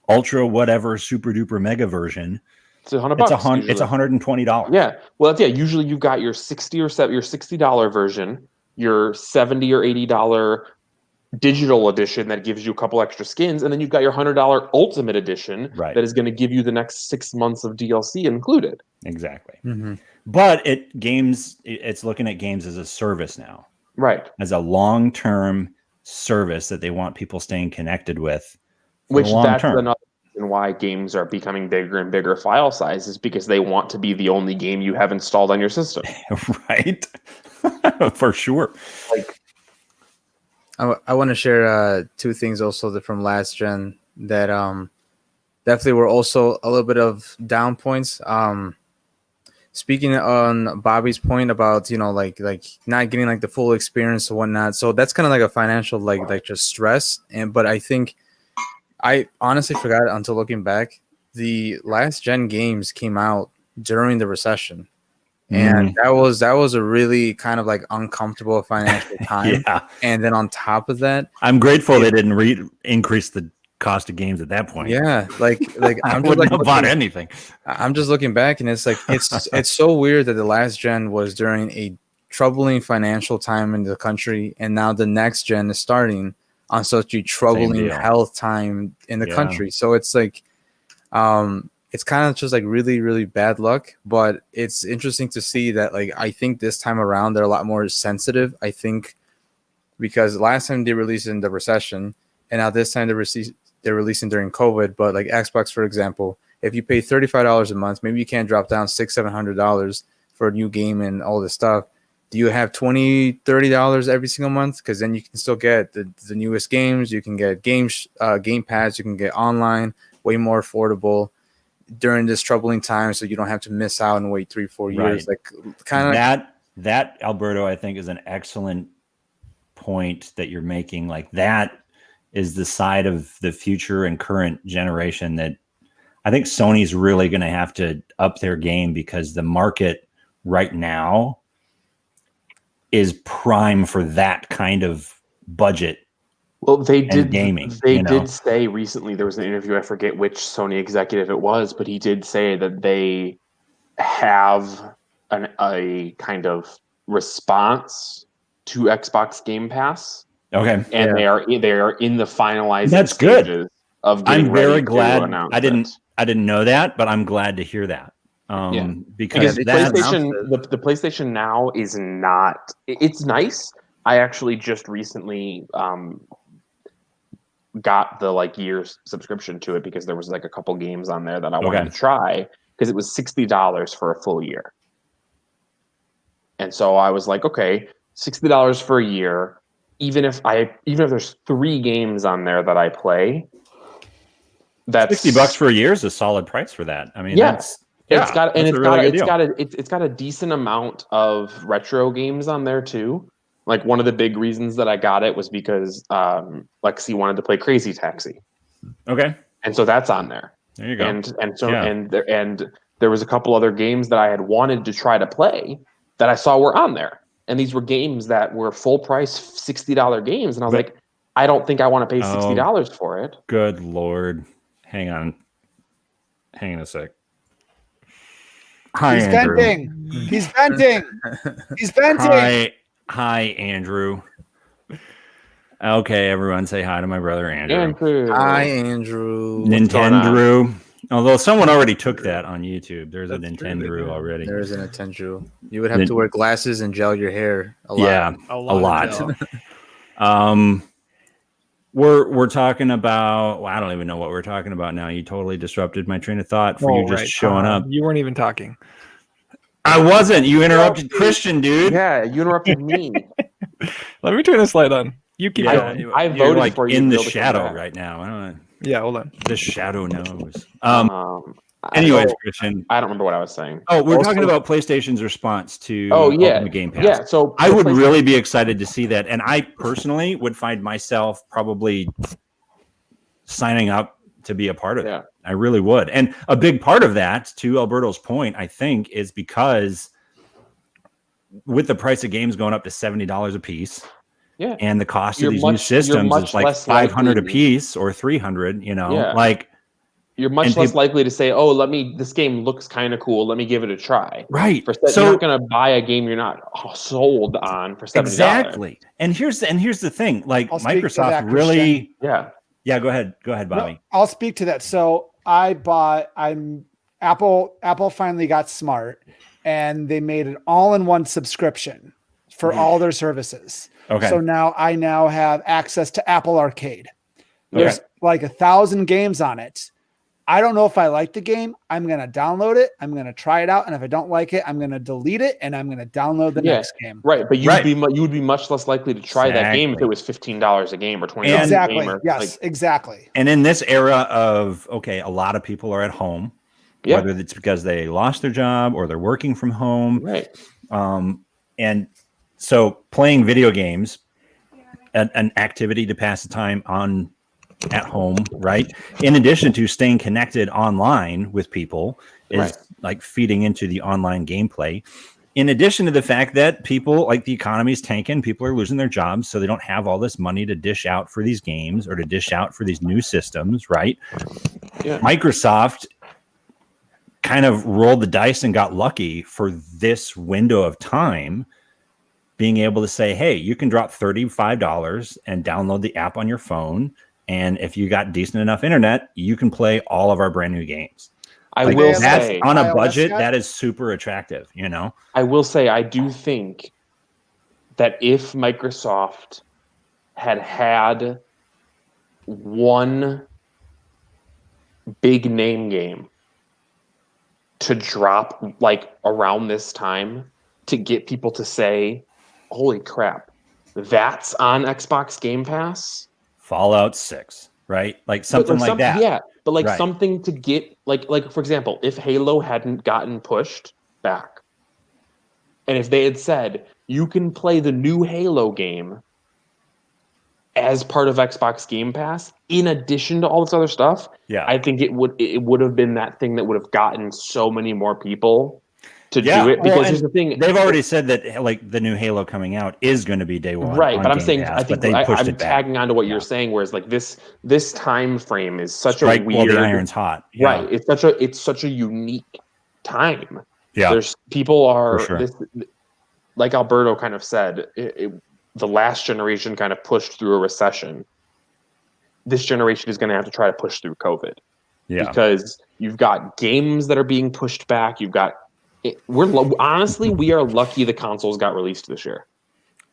ultra, whatever, super duper mega version, it's $100. It's $120. Yeah. Well, usually you've got your $60 $60 version, your $70 or $80 digital edition that gives you a couple extra skins, and then you've got your $100 Ultimate Edition Right. that is going to give you the next 6 months of DLC included. Exactly. Mm-hmm. But it's looking at games as a service now, Right. as a long-term service that they want people staying connected with. Which that's term. another reason why games are becoming bigger and bigger file sizes, because they want to be the only game you have installed on your system. Right. For sure. Like, I want to share two things also from last gen that definitely were also a little bit of down points. Speaking on Bobby's point about like not getting like the full experience and whatnot, so that's kind of like a financial like just stress. But I think I honestly forgot until looking back, the last gen games came out during the recession. And that was a really kind of like uncomfortable financial time. Yeah. And then on top of that, I'm grateful they didn't increase the cost of games at that point. yeah, like I I'm just wouldn't like have bought anything. I'm just looking back, and it's like it's so weird that the last gen was during a troubling financial time in the country, and now the next gen is starting on such a troubling health time in the country. So it's like it's kind of just like really, really bad luck, but it's interesting to see that like I think this time around they're a lot more sensitive. I think because last time they released in the recession, and now this time they're releasing during COVID. But like Xbox, for example, if you pay $35 a month, maybe you can't drop down $600-700 for a new game and all this stuff. Do you have $20-30 every single month? Because then you can still get the newest games. You can get Game Pass. You can get online, way more affordable during this troubling time, so you don't have to miss out and wait 3-4 years. Right. Like kind of that Alberto, I think, is an excellent point that you're making. Like that is the side of the future and current generation that I think Sony's really going to have to up their game, because the market right now is prime for that kind of budget. Well, they did gaming. They did say recently, there was an interview, I forget which Sony executive it was, but he did say that they have a kind of response to Xbox Game Pass. Okay, and they are in the finalizing That's stages good. of getting I'm very ready glad. to announce I didn't know that, but I'm glad to hear that. Because the PlayStation Now is not. It's nice. I actually just recently got the year's subscription to it, because there was a couple games on there that I wanted to try, because it was $60 for a full year. And so I was like, okay, $60 for a year. Even if there's 3 games on there that I play, that's $60 for a year is a solid price for that. I mean, it's got a decent amount of retro games on there too. Like, one of the big reasons that I got it was because Lexi wanted to play Crazy Taxi. Okay. And so that's on there. There you go. And there was a couple other games that I had wanted to try to play that I saw were on there. And these were games that were full price $60 games. And I was like, I don't think I want to pay $60 for it. Good Lord. Hang on a sec. Hi, He's Andrew. venting. He's venting. He's venting. Hi, Andrew. Okay, everyone say hi to my brother, Andrew. Hi, Andrew. Nintendo. Although someone already took that on YouTube. There's a Nintendo already. There's a Nintendo. You would have to wear glasses and gel your hair a lot. Yeah, a lot. We're talking about. Well, I don't even know what we're talking about now. You totally disrupted my train of thought for you just showing up. You weren't even talking. I wasn't. You interrupted Christian, dude. Yeah, you interrupted me. Let me turn this light on. You keep going. I voted for you in the shadow right now. I don't know. Yeah, hold on. The shadow knows. Anyways, Christian, I don't remember what I was saying. Oh, we're talking about PlayStation's response to Ultimate Game Pass. Yeah, so I would really be excited to see that, and I personally would find myself probably signing up to be a part of that. I really would. And a big part of that, to Alberto's point, I think, is because with the price of games going up to $70 a piece, and the cost of these new systems is like $500 a piece or $300, You're much less likely to say, "Oh, this game looks kind of cool. Let me give it a try." Right. You're not going to buy a game you're not sold on for $70. Exactly. And here's the thing. Like Microsoft really. Yeah. Yeah. Go ahead, Bobby. No, I'll speak to that. So Apple finally got smart, and they made an all-in-one subscription for all their services. Okay. So now I have access to Apple Arcade. There's like 1,000 games on it. I don't know if I like the game. I'm going to download it. I'm going to try it out. And if I don't like it, I'm going to delete it and I'm going to download the next game. Right. But you would be much less likely to try that game if it was $15 a game or $20 exactly. a game. Yes, exactly. And in this era of, a lot of people are at home, whether it's because they lost their job or they're working from home. Right. And so playing video games, an activity to pass the time on at home, right? In addition to staying connected online with people is like feeding into the online gameplay. In addition to the fact that people, like, the economy's tanking, people are losing their jobs, so they don't have all this money to dish out for these games or to dish out for these new systems, right? Yeah. Microsoft kind of rolled the dice and got lucky for this window of time, being able to say, hey, you can drop $35 and download the app on your phone. And if you got decent enough internet, you can play all of our brand new games. I will say, on a budget, that is super attractive, I will say, I do think that if Microsoft had one big name game to drop like around this time to get people to say, holy crap, that's on Xbox Game Pass. Fallout 6, right? Like something like that. Yeah, but like something to get like for example, if Halo hadn't gotten pushed back, and if they had said you can play the new Halo game as part of Xbox Game Pass in addition to all this other stuff, I think it would have been that thing that would have gotten so many more people to do it, because here's the thing: they've already said that like the new Halo coming out is going to be day one, right? But I'm Game saying Pass, I think I'm tagging on to what you're saying, whereas like this time frame is such a weird. While the iron's hot, right? It's such a unique time. Yeah, there's people are like Alberto kind of said. The last generation kind of pushed through a recession. This generation is going to have to try to push through COVID, because you've got games that are being pushed back. You've got honestly, we are lucky the consoles got released this year.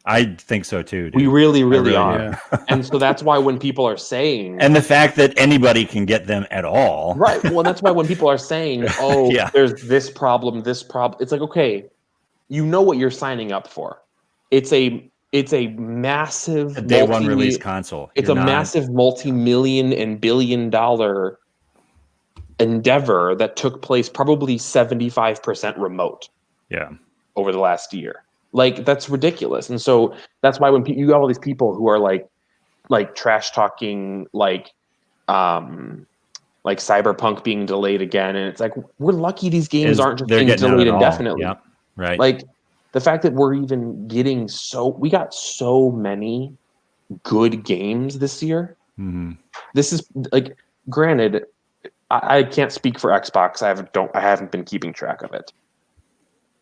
I think so too. Dude. We really are. Yeah. And so that's why when people are saying, and the fact that anybody can get them at all, right? Well, that's why when people are saying, "Oh, there's this problem," it's like, okay, you know what you're signing up for. It's a massive day one release console. It's a massive multi-million and billion-dollar endeavor that took place probably 75% remote over the last year. Like, that's ridiculous. And so that's why when you have all these people who are like trash talking like Cyberpunk being delayed again, and it's like, we're lucky these games aren't just being delayed indefinitely. Yep. Right. Like the fact that we're even getting we got so many good games this year. Mm-hmm. This is like, granted, I can't speak for Xbox. I haven't been keeping track of it.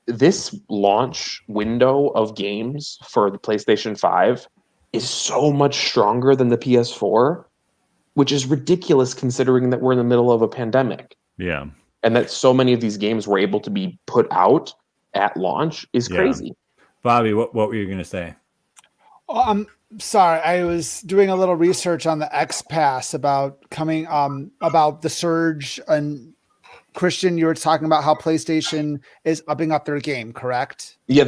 This launch window of games for the PlayStation 5 is so much stronger than the PS4, which is ridiculous considering that we're in the middle of a pandemic. Yeah. And that so many of these games were able to be put out at launch is crazy. Bobby, what were you going to say? Sorry, I was doing a little research on the X Pass about the surge, and Christian, you were talking about how PlayStation is upping up their game, correct? Yeah,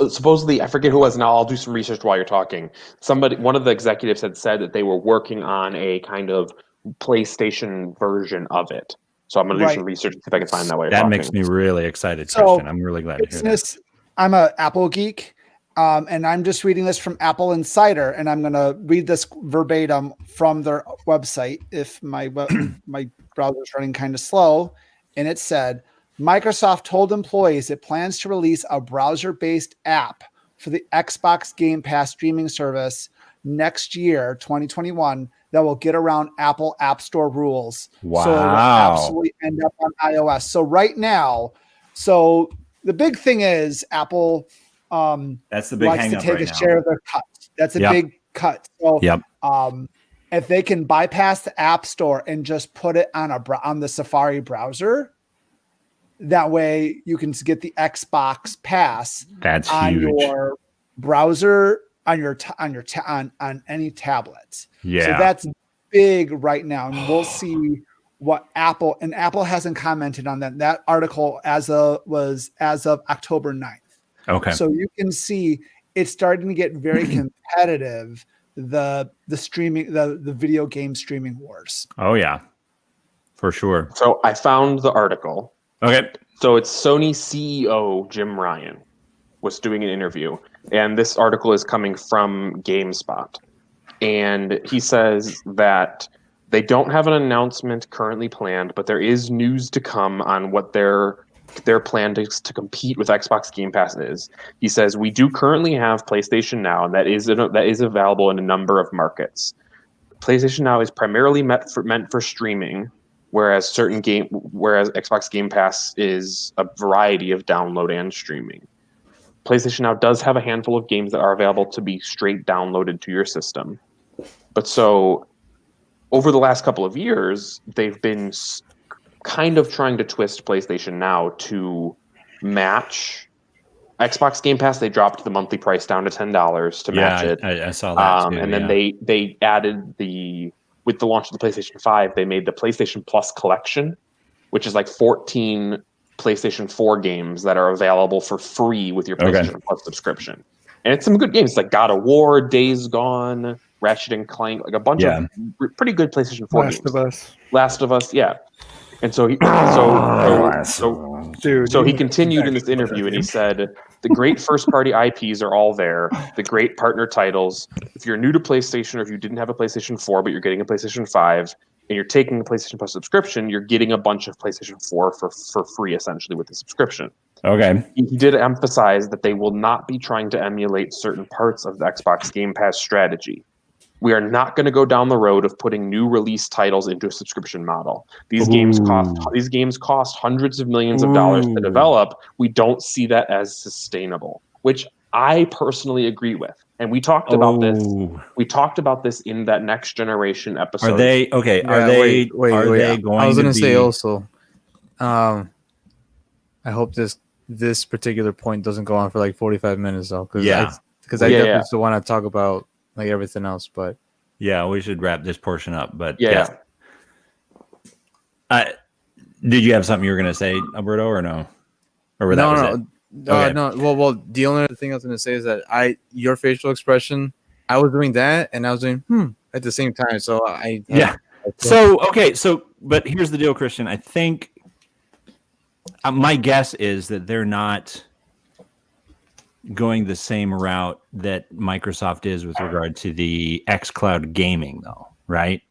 supposedly, I forget who it was now. I'll do some research while you're talking. One of the executives had said that they were working on a kind of PlayStation version of it. So I'm going to do some research and see if I can find that way. That makes me really excited, Christian. I'm really glad to hear that. I'm an Apple geek. And I'm just reading this from Apple Insider, and I'm going to read this verbatim from their website if my browser is running kind of slow. And it said, Microsoft told employees it plans to release a browser-based app for the Xbox Game Pass streaming service next year, 2021, that will get around Apple App Store rules. Wow. So it will absolutely end up on iOS. So right now, so the big thing is Apple That's the big likes to hang-up take right a now. share of their cut. That's a Yep. big cut. So Yep. if they can bypass the App Store and just put it on the Safari browser, that way you can get the Xbox Pass That's on huge. your browser on any tablet. Yeah. So that's big right now, and we'll see what Apple hasn't commented on that. That article was as of October 9th. Okay. So you can see it's starting to get very competitive. The streaming, the video game streaming wars. Oh yeah, for sure. So I found the article. Okay. So it's Sony CEO Jim Ryan was doing an interview, and this article is coming from GameSpot. And he says that they don't have an announcement currently planned, but there is news to come on what their plan to compete with Xbox Game Pass is. He says, we do currently have PlayStation Now, and that is available in a number of markets. PlayStation Now is primarily meant for streaming, whereas Xbox Game Pass is a variety of download and streaming. PlayStation Now does have a handful of games that are available to be straight downloaded to your system. But so over the last couple of years, they've been kind of trying to twist PlayStation Now to match Xbox Game Pass. They dropped the monthly price down to $10 to match it. I saw that too, and then they added with the launch of the PlayStation 5, they made the PlayStation Plus collection, which is like 14 PlayStation 4 games that are available for free with your PlayStation Plus subscription. And it's some good games like God of War, Days Gone, Ratchet and Clank, like a bunch of pretty good PlayStation 4 games. Last of Us, yeah. And so he continued in this interview, and he said, the great first-party IPs are all there, the great partner titles. If you're new to PlayStation, or if you didn't have a PlayStation 4, but you're getting a PlayStation 5, and you're taking a PlayStation Plus subscription, you're getting a bunch of PlayStation 4 for free, essentially, with the subscription. Okay. He did emphasize that they will not be trying to emulate certain parts of the Xbox Game Pass strategy. We are not going to go down the road of putting new release titles into a subscription model. These games cost hundreds of millions of dollars to develop. We don't see that as sustainable, which I personally agree with. And we talked about this. We talked about this in that Next Generation episode. Are they okay? Yeah, are they wait, going? I was going to to say also. I hope this particular point doesn't go on for like 45 minutes though, because I definitely still want to talk about like everything else, but yeah, we should wrap this portion up. But yeah. Did you have something you were going to say, Alberto, or no? Or no. Well, the only other thing I was going to say is that your facial expression, I was doing that and I was doing at the same time. So but here's the deal, Christian. I think my guess is that they're not going the same route that Microsoft is with regard to the xCloud gaming, though, right?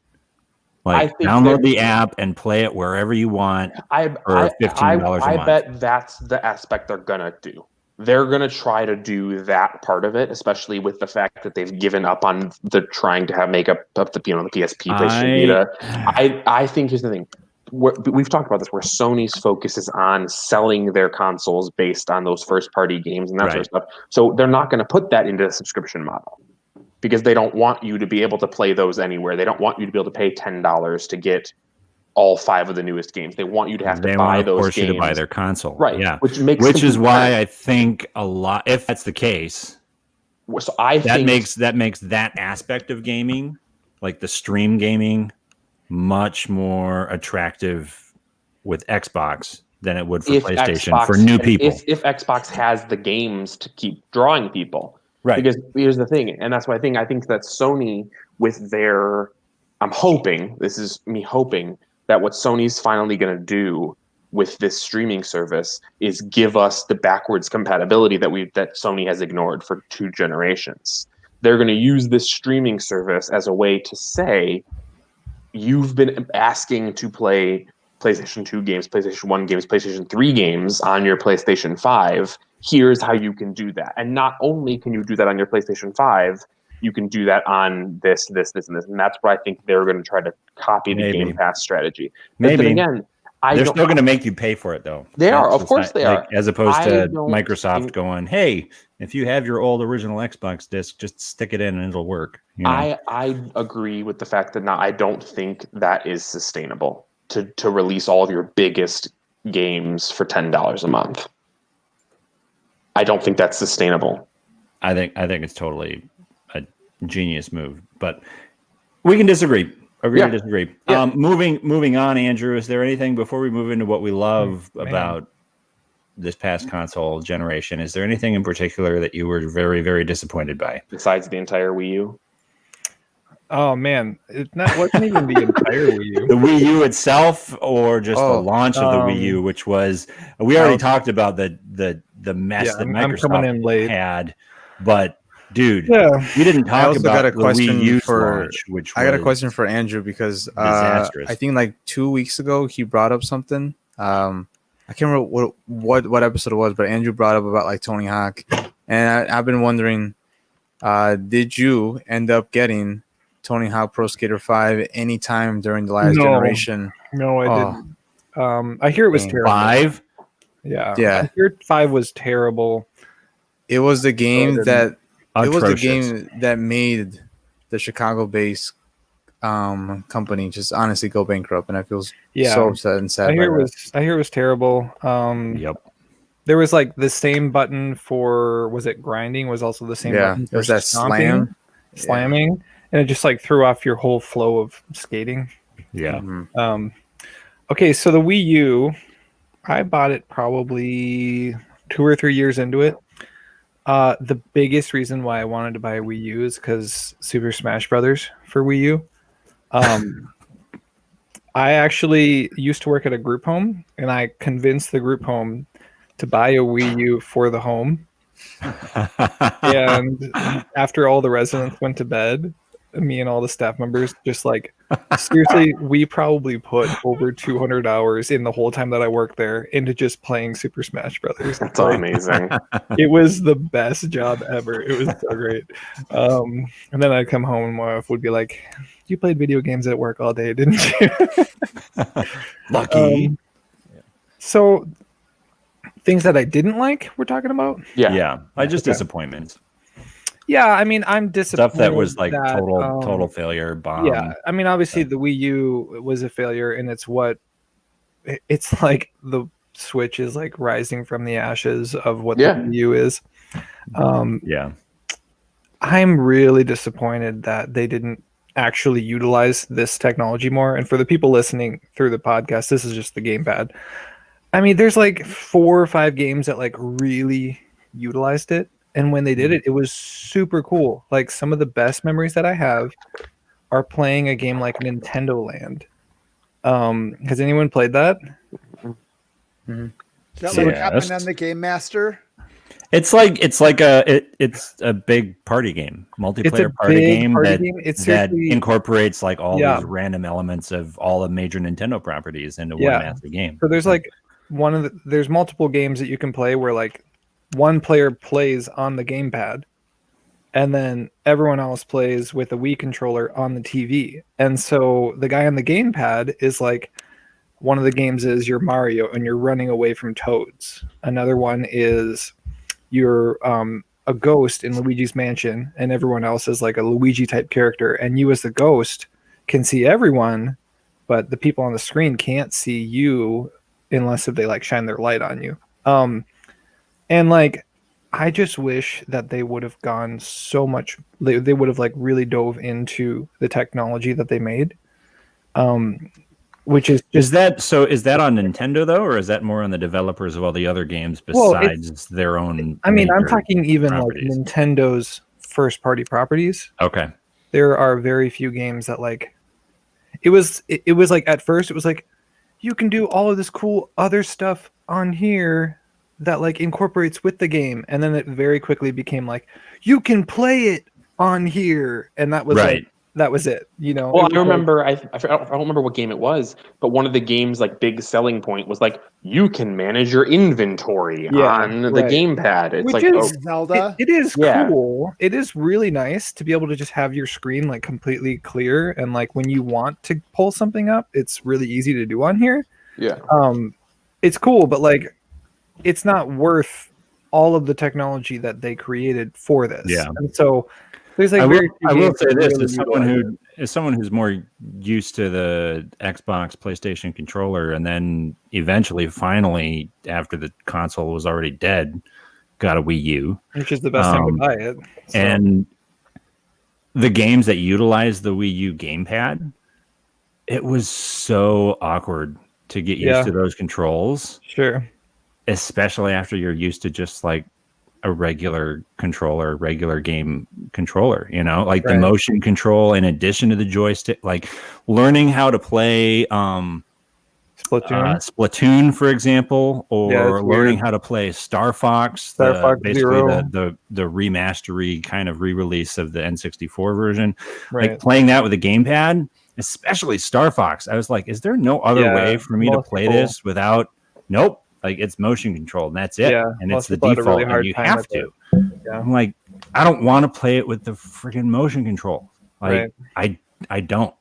Like, download the app and play it wherever you want for $15 a month. I bet that's the aspect they're going to do. They're going to try to do that part of it, especially with the fact that they've given up on the trying to make up the PSP, PlayStation Vita. I think here's the thing. We've talked about this, where Sony's focus is on selling their consoles based on those first-party games and that sort of stuff. So they're not going to put that into a subscription model because they don't want you to be able to play those anywhere. They don't want you to be able to pay $10 to get all 5 of the newest games. They want you to have to buy those games. To buy their console, right? Yeah, which is why I think a lot. If that's the case, so I think that makes that aspect of gaming, like the stream gaming, much more attractive with Xbox than it would for PlayStation for new people. If Xbox has the games to keep drawing people, right? Because here's the thing, and that's why I think that Sony with their, I'm hoping, this is me hoping, that what Sony's finally going to do with this streaming service is give us the backwards compatibility that Sony has ignored for 2 generations. They're going to use this streaming service as a way to say, you've been asking to play PlayStation 2 games, PlayStation 1 games, PlayStation 3 games on your PlayStation 5. Here's how you can do that. And not only can you do that on your PlayStation 5, you can do that on this, and this, and that's where I think they're going to try to copy the Maybe. Game Pass strategy. Maybe. But then again, they're still going to make you pay for it, though. They are, of course, they are. As opposed I to don't Microsoft think- going, "Hey, if you have your old original Xbox disc, just stick it in and it'll work." You know? I agree with the fact that I don't think that is sustainable to release all of your biggest games for $10 a month. I don't think that's sustainable. I think it's totally a genius move, but we can disagree. Agree to disagree. Yeah. Moving on, Andrew. Is there anything before we move into what we love about this past console generation? Is there anything in particular that you were very, very disappointed by? Besides the entire Wii U. Oh man, wasn't even the entire Wii U. The Wii U itself, or just the launch of the Wii U, which was we already talked about the mess that Microsoft had, but dude, we didn't talk about the Wii U launch. I got a question for Andrew because disastrous. I think like 2 weeks ago he brought up something. I can't remember what episode it was, but Andrew brought up about like Tony Hawk, and I've been wondering, did you end up getting Tony Hawk Pro Skater 5 anytime during the last generation? No, I didn't. I hear it was terrible. 5? Yeah. I heard 5 was terrible. It was the game that atrocious. Made the Chicago-based company just honestly go bankrupt, and I feel so upset and sad. I hear it was terrible. Yep. There was like the same button for, was it grinding? Was also the same button for it was that slamming, and it just like threw off your whole flow of skating. Yeah. Okay, so the Wii U, I bought it probably 2 or 3 years into it. The biggest reason why I wanted to buy a Wii U is because Super Smash Brothers for Wii U. I actually used to work at a group home, and I convinced the group home to buy a Wii U for the home. And after all the residents went to bed, me and all the staff members just like, seriously, we probably put over 200 hours in the whole time that I worked there into just playing Super Smash Brothers. That's amazing. It was the best job ever. It was so great. And then I'd come home and my wife would be like, "You played video games at work all day, didn't you?" Lucky. So things that I didn't like, we're talking about? Yeah. Just disappointments. Yeah, I mean, I'm disappointed. Stuff that was like total failure, bomb. Yeah, I mean, obviously the Wii U was a failure, and it's like the Switch is like rising from the ashes of what the Wii U is. I'm really disappointed that they didn't actually utilize this technology more. And for the people listening through the podcast, this is just the gamepad. I mean, there's like 4 or 5 games that like really utilized it. And when they did it, it was super cool. Like some of the best memories that I have are playing a game like Nintendo Land. Has anyone played that? Is that what happened on the Game Master? It's a big party game, multiplayer party game that incorporates like all these random elements of all the major Nintendo properties into one massive game. So there's like there's multiple games that you can play where like one player plays on the gamepad, and then everyone else plays with a Wii controller on the TV. And so the guy on the gamepad is like, one of the games is you're Mario and you're running away from toads. Another one is you're a ghost in Luigi's Mansion, and everyone else is like a Luigi type character. And you as the ghost can see everyone, but the people on the screen can't see you unless if they like shine their light on you. And like, I just wish that they would have gone so much. They would have like really dove into the technology that they made. Which is is that on Nintendo though, or is that more on the developers of all the other games besides their own? I mean, I'm talking even properties. Like Nintendo's first party properties. Okay. There are very few games that like it was like at first it was like you can do all of this cool other stuff on here that like incorporates with the game, and then it very quickly became like you can play it on here, and that was right. Like that was it. You know. Well, It I was remember. I don't remember what game it was, but one of the game's like big selling point was like you can manage your inventory Yeah, on the right. gamepad. It's Which like, is- Zelda. It is Yeah. cool. It is really nice to be able to just have your screen like completely clear, and like when you want to pull something up, it's really easy to do on here. yeah. It's cool, but like it's not worth all of the technology that they created for this. Yeah. And so there's like I very few will games say that this really utilize it. as someone who's more used to the Xbox PlayStation controller, and then eventually, finally, after the console was already dead, got a Wii U, Which is the best time to buy it. So, and the games that utilize the Wii U gamepad, it was so awkward to get used Yeah. to those controls, sure. especially after you're used to just like a regular controller, regular game controller, you know, like the Right. motion control in addition to the joystick, like learning how to play Splatoon. Splatoon, for example, Yeah, or it's learning weird. how to play Star Fox, Star Fox basically Zero. the remastery kind of re-release of the N64 version. Right. Like playing that with a gamepad, especially Star Fox, I was like, is there no other Yeah, way for me to most play people- this without? Nope. Like it's motion controlled and that's it. Yeah, And most it's the people had a default really hard and you time have with to. Yeah. I'm like, I don't want to play it with the freaking motion control. Like I don't.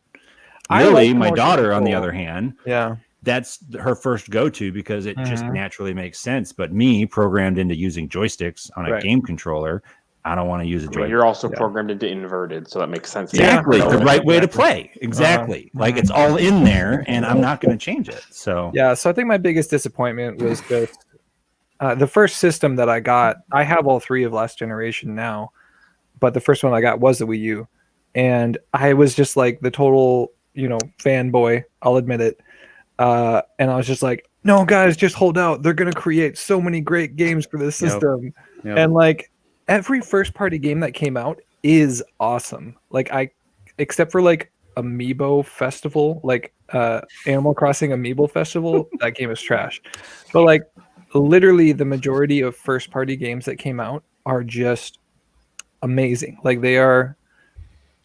I Lily, like the my motion daughter, on the control. other hand, Yeah. that's her first go-to because it just Mhm. naturally makes sense. But me, programmed into using joysticks on a Right. game controller, I don't want to use a I mean, joystick. you're also Yeah. programmed into inverted, so that makes sense. Exactly, Yeah. the right way to Exactly. play. Exactly, like it's all in there, and I'm not going to change it. So Yeah, so I think my biggest disappointment was just the first system that I got. I have all three of last generation now, but the first one I got was the Wii U, and I was just like the total, fanboy. I'll admit it. And I was just like, "No, guys, just hold out. They're gonna create so many great games for this Yep. system." Yep. And like every first-party game that came out is awesome. Like except for like Amiibo Festival, like Animal Crossing Amiibo Festival, that game is trash. But like literally the majority of first party games that came out are just amazing. Like they are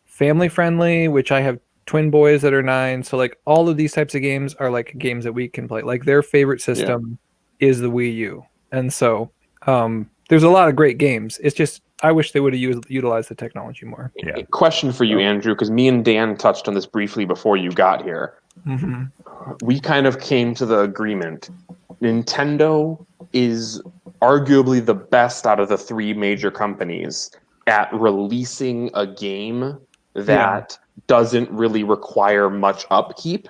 family friendly, which I have twin boys that are 9, so like all of these types of games are like games that we can play. Like their favorite system is the Wii U. And so there's a lot of great games. It's just I wish they would have utilized the technology more. Yeah. A question for you, Andrew, because me and Dan touched on this briefly before you got here. Mm-hmm. We kind of came to the agreement. Nintendo is arguably the best out of the three major companies at releasing a game that doesn't really require much upkeep.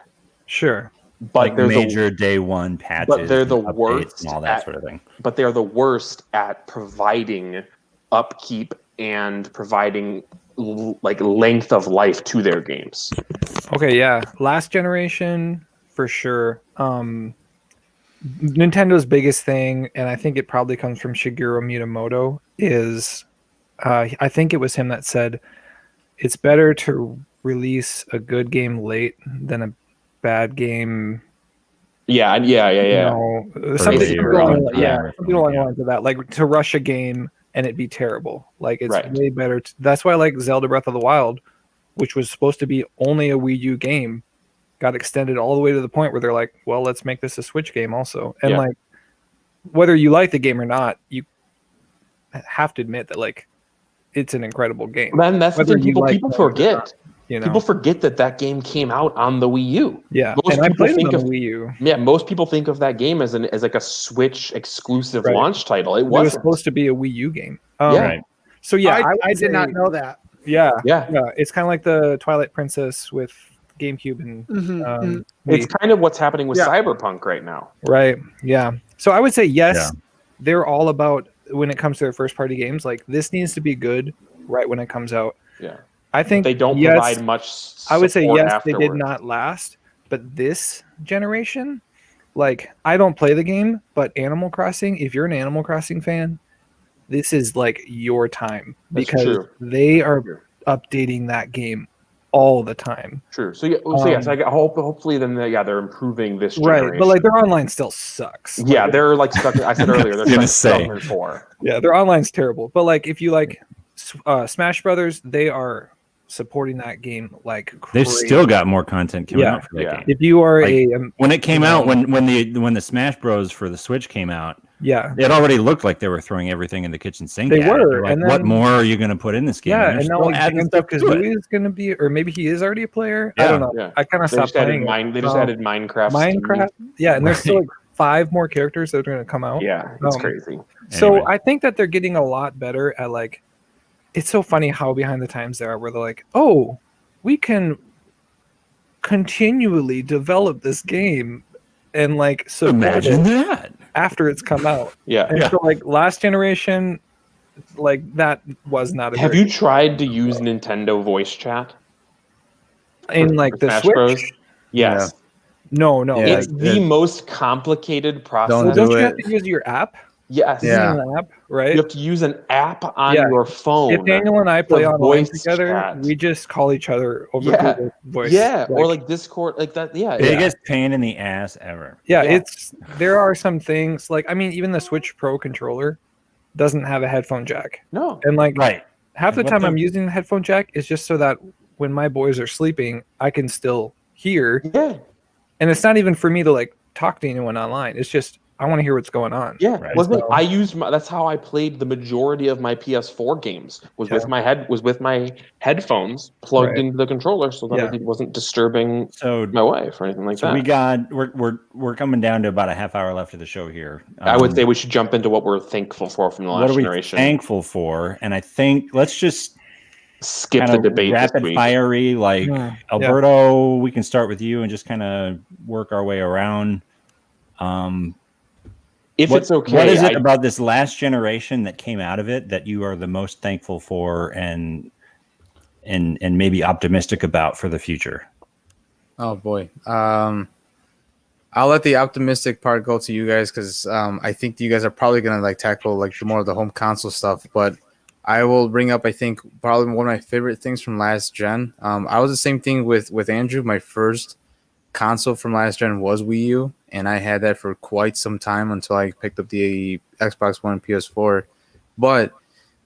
Sure. But like they're major day one patches, but they're the and updates worst and all that at- sort of thing. but they're the worst at providing upkeep and providing like length of life to their games. Okay, yeah. Last generation for sure. Nintendo's biggest thing, and I think it probably comes from Shigeru Miyamoto, is I think it was him that said it's better to release a good game late than a bad game. Yeah. Something Early or along, on time or something along the something, lines of that. Like to rush a game and it be terrible. Like it's Right. way better. That's why like Zelda Breath of the Wild, which was supposed to be only a Wii U game, got extended all the way to the point where they're like, well, let's make this a Switch game also. And Yeah. like, whether you like the game or not, you have to admit that like it's an incredible game. Man, that's the Whether thing you people like people it or forget. not, People forget that game came out on the Wii U. Yeah, most and I people played it think on of- the Wii U. Yeah, most people think of that game as like a Switch exclusive Right. launch title. It It was wasn't. supposed to be a Wii U game. Yeah. Right. So yeah, I would did not say- know that. Yeah, Yeah. it's kind of like the Twilight Princess with GameCube and Mhm. It's Wii. kind of what's happening with Yeah. Cyberpunk right now. Right. Yeah. So I would say yes. Yeah. They're all about when it comes to their first party games. Like this needs to be good right when it comes out. Yeah. I think They don't yes, provide much I would say support yes. They did afterwards. not last, but this generation, like I don't play the game, but Animal Crossing. If you're an Animal Crossing fan, this is like your time That's because true. they are updating that game all the time. True. So yes, I hopefully then they're improving this Right. generation. But like their online still sucks. yeah, Like, they're like stuck. I said earlier, they're gonna stuck say. in 2004. yeah, their online's terrible. But like if you like Smash Brothers, they are supporting that game like They've crazy. still got more content coming Yeah. out for that Yeah. game. If you are Like, a When it came you out, know, when the Smash Bros for the Switch came out, yeah, it already looked like they were throwing everything in the kitchen sink. They at it. were, They're like, and what then- more are you going to put in this game? yeah, they're and now still like adding Banjo stuff to it. Kazooie is going to be, or maybe he is already a player. I Yeah. don't know. Yeah. I kind of They stopped just added playing. mine. They just added Minecraft. Minecraft, yeah, and there's still Right. like 5 more characters that are going to come out. Yeah, it's Um, crazy. So Anyway. I think that they're getting a lot better at like. It's so funny how behind the times they are, where they're like, "Oh, we can continually develop this game and like support Imagine it that. after it's come out." Yeah. And Yeah. so like last generation, like that was not a Have very you tried to use Nintendo voice chat? in like for the Smash Switch. Bros? Yes. No, Yeah, It's the most complicated process. Don't Well, do don't you it. have to use your app? Yes. Yeah. An app, right? You have to use an app on Yeah. your phone. If Daniel and I play for online voice together, chat. we just call each other over Yeah. Google Voice. Yeah, or like Discord, like that. Yeah. Biggest pain in the ass ever. yeah, yeah. it's there are some things like I mean, even the Switch Pro controller doesn't have a headphone jack, No. and like Right. half the What time the- I'm using the headphone jack is just so that when my boys are sleeping, I can still hear, Yeah. and it's not even for me to like talk to anyone online. It's just I want to hear what's going on. Yeah. Right. Well, So- I used that's how I played the majority of my PS4 games was with my headphones plugged Right. into the controller so that Yeah. it wasn't disturbing So, my wife or anything like so that. we're coming down to about a half hour left of the show here. I would say we should jump into what we're thankful for from the what last are we generation. thankful for? And I think let's just Skip kind the of debate this rapid week. fiery. Like Yeah. Alberto, we can start with you and just kind of work our way around. If it's okay, what is it about this last generation that came out of it that you are the most thankful for and maybe optimistic about for the future? Oh boy. I'll let the optimistic part go to you guys because I think you guys are probably gonna like tackle like the more of the home console stuff. But I will bring up I think probably one of my favorite things from last gen. I was the same thing with Andrew. My first console from last gen was Wii U, and I had that for quite some time until I picked up the Xbox One and PS4. But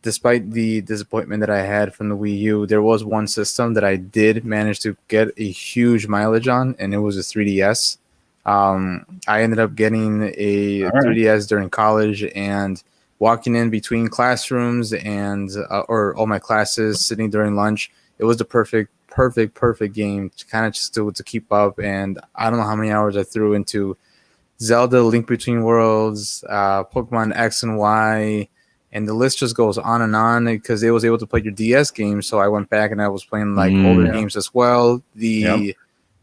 despite the disappointment that I had from the Wii U, there was one system that I did manage to get a huge mileage on, and it was a 3DS. I ended up getting a 3DS during college and walking in between classrooms and or all my classes, sitting during lunch. It was the perfect game to kind of just to keep up. And I don't know how many hours I threw into Zelda Link Between Worlds, Pokemon X and Y, and the list just goes on and on because it was able to play your DS games. So I went back and I was playing like older games as well. The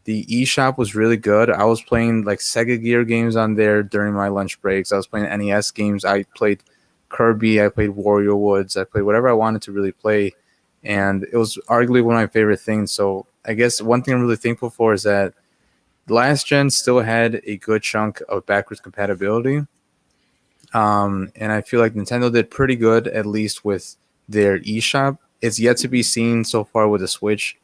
eShop was really good. I was playing like Sega Gear games on there during my lunch breaks. I was playing NES games. I played Kirby. I played Warrior Woods. I played whatever I wanted to really play. And it was arguably one of my favorite things. So I guess one thing I'm really thankful for is that last gen still had a good chunk of backwards compatibility. And I feel like Nintendo did pretty good, at least with their eShop. It's yet to be seen so far with the Switch.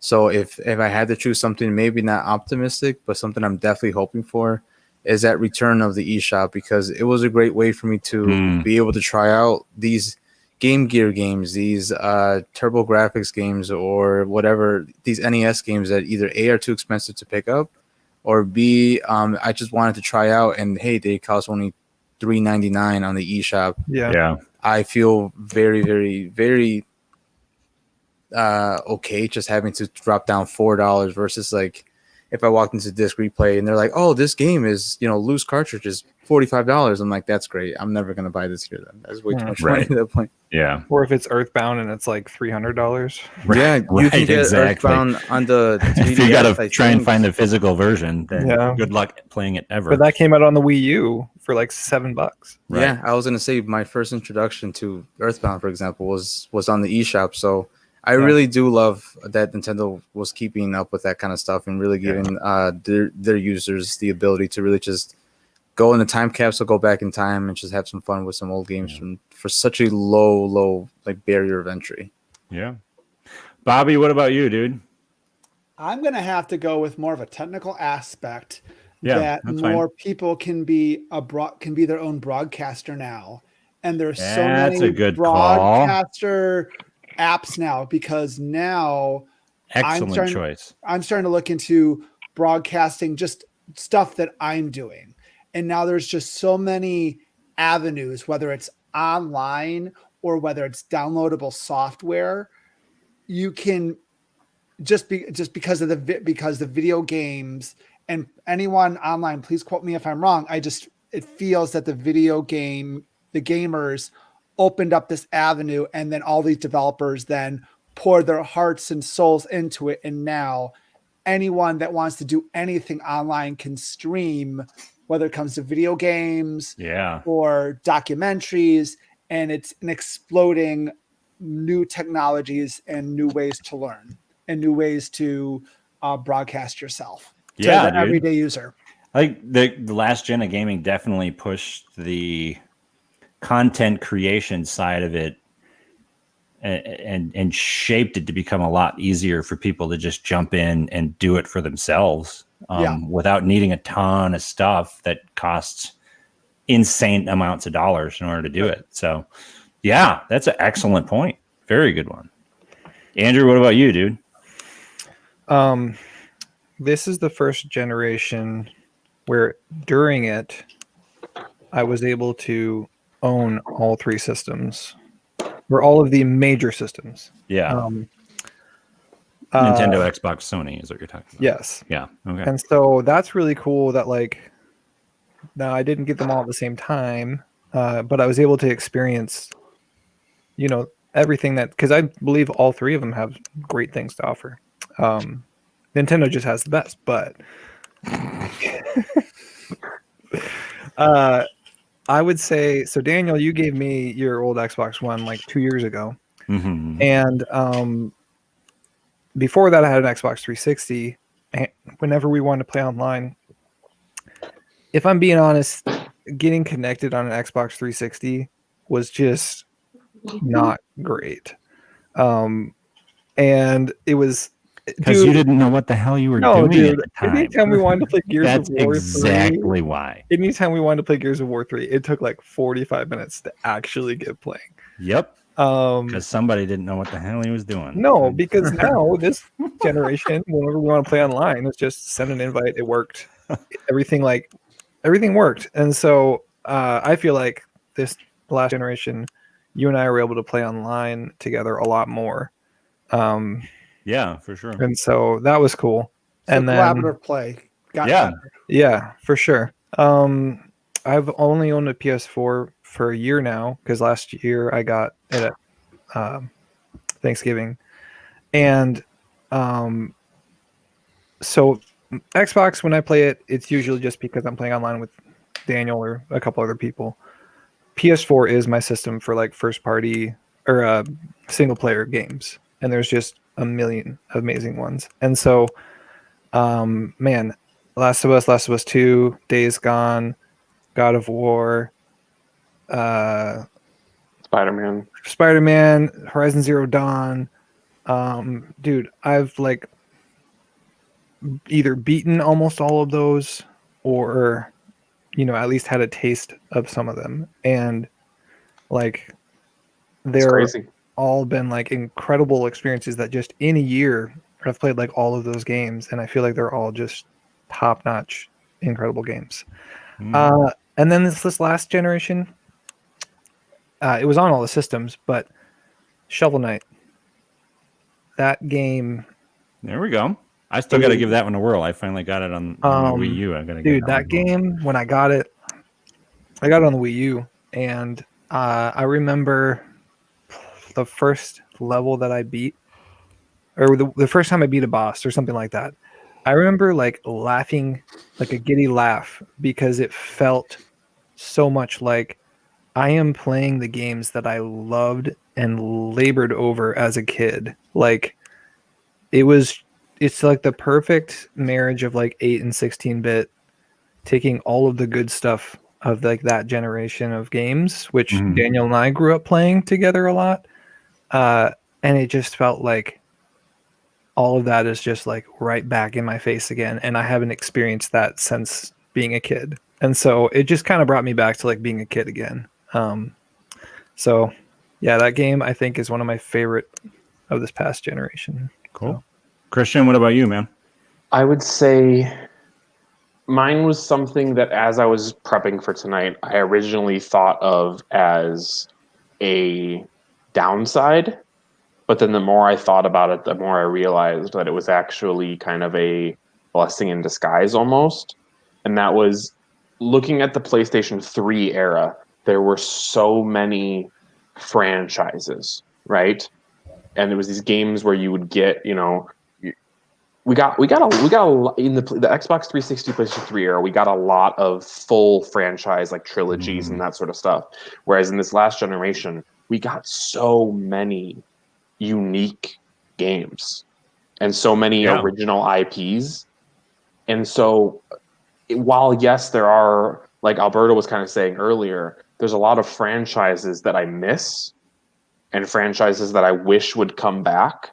So if I had to choose something, maybe not optimistic, but something I'm definitely hoping for, is that return of the eShop, because it was a great way for me to be able to try out these Game Gear games, these Turbo Graphics games, or whatever, these NES games that either A, are too expensive to pick up, or B, I just wanted to try out, and hey, they cost only $3.99 on the eShop. Yeah. I feel very, very, very okay just having to drop down $4 versus like if I walked into Disc Replay and they're like, oh, this game is, loose cartridges, $45. I'm like, that's great. I'm never going to buy this here then. That's way too much money at that point. Yeah. Or if it's Earthbound and it's like $300. Yeah, you can get exactly. Earthbound on the 3DS. If you got to try and find the physical version, then Yeah. good luck playing it ever. But that came out on the Wii U for like $7. Right. Yeah, I was going to say my first introduction to Earthbound, for example, was on the eShop. So I really do love that Nintendo was keeping up with that kind of stuff and really giving their users the ability to really just go in a time capsule, go back in time, and just have some fun with some old games for such a low like barrier of entry. Yeah. Bobby, what about you, dude? I'm going to have to go with more of a technical aspect Yeah, that more people can be their own broadcaster now. And there's so That's many a good call. broadcaster apps now, because now Excellent choice. I'm starting to look into broadcasting just stuff that I'm doing. And now there's just so many avenues, whether it's online or whether it's downloadable software. You can just because of the video games, and anyone online, please quote me if I'm wrong. It feels that the gamers opened up this avenue, and then all these developers then poured their hearts and souls into it. And now anyone that wants to do anything online can stream, whether it comes to video games or documentaries, and it's an exploding new technologies and new ways to learn and new ways to broadcast yourself to the everyday user. Like the last gen of gaming definitely pushed the content creation side of it and shaped it to become a lot easier for people to just jump in and do it for themselves without needing a ton of stuff that costs insane amounts of dollars in order to do it. So yeah, that's an excellent point. Very good one. Andrew, what about you, dude? This is the first generation where during it, I was able to own all three systems, or all of the major systems. Yeah. Nintendo, Xbox, Sony is what you're talking about. Yes. Yeah. Okay. And so that's really cool that, like, now I didn't get them all at the same time, but I was able to experience, you know, everything that, because I believe all three of them have great things to offer. Nintendo just has the best, but I would say, so Daniel, you gave me your old Xbox One like 2 years ago. Mm-hmm. And before that, I had an Xbox 360. And whenever we wanted to play online, if I'm being honest, getting connected on an Xbox 360 was just not great. And it was, because you didn't know what the hell you were doing at the time. Anytime we wanted to play Gears of War 3, exactly why. Anytime we wanted to play Gears of War 3, it took like 45 minutes to actually get playing. Yep. Because somebody didn't know what the hell he was doing. No, because now this generation, whenever we want to play online, it's just send an invite. It worked. Everything worked. And so I feel like this last generation, you and I were able to play online together a lot more. Yeah, for sure. And so that was cool. So and then collaborative play. Yeah, for sure. I've only owned a PS4 for a year now, because last year I got it at Thanksgiving. And so Xbox, when I play it, it's usually just because I'm playing online with Daniel or a couple other people. PS4 is my system for like first party or single player games. And there's just a million amazing ones. And so, man, Last of Us 2, Days Gone, God of War, Spider-Man, Horizon Zero Dawn. Dude, I've like either beaten almost all of those or, you know, at least had a taste of some of them. And like, they're all been like incredible experiences that just in a year I've played like all of those games, and I feel like they're all just top-notch, incredible games. And then this last generation, it was on all the systems, but Shovel Knight, that game. There we go. I still got to give that one a whirl. I finally got it on Wii U. I gotta dude, that game, when I got it on the Wii U, and I remember the first level that I beat, or the first time I beat a boss or something like that. I remember like laughing, like a giddy laugh, because it felt so much like I am playing the games that I loved and labored over as a kid. Like it's like the perfect marriage of like 8 and 16-bit, taking all of the good stuff of like that generation of games, which Daniel and I grew up playing together a lot. And it just felt like all of that is just like right back in my face again. And I haven't experienced that since being a kid. And so it just kind of brought me back to like being a kid again. So Yeah, that game I think is one of my favorite of this past generation. Cool. So. Christian, what about you, man? I would say mine was something that as I was prepping for tonight, I originally thought of as a downside. But then the more I thought about it, the more I realized that it was actually kind of a blessing in disguise almost. And that was looking at the PlayStation 3 era, there were so many franchises, right? And there was these games where you would get, we got a in the Xbox 360, PlayStation 3 era, we got a lot of full franchise like trilogies and that sort of stuff. Whereas in this last generation, we got so many unique games and so many original IPs. And so while yes, there are, like Alberto was kind of saying earlier, there's a lot of franchises that I miss and franchises that I wish would come back.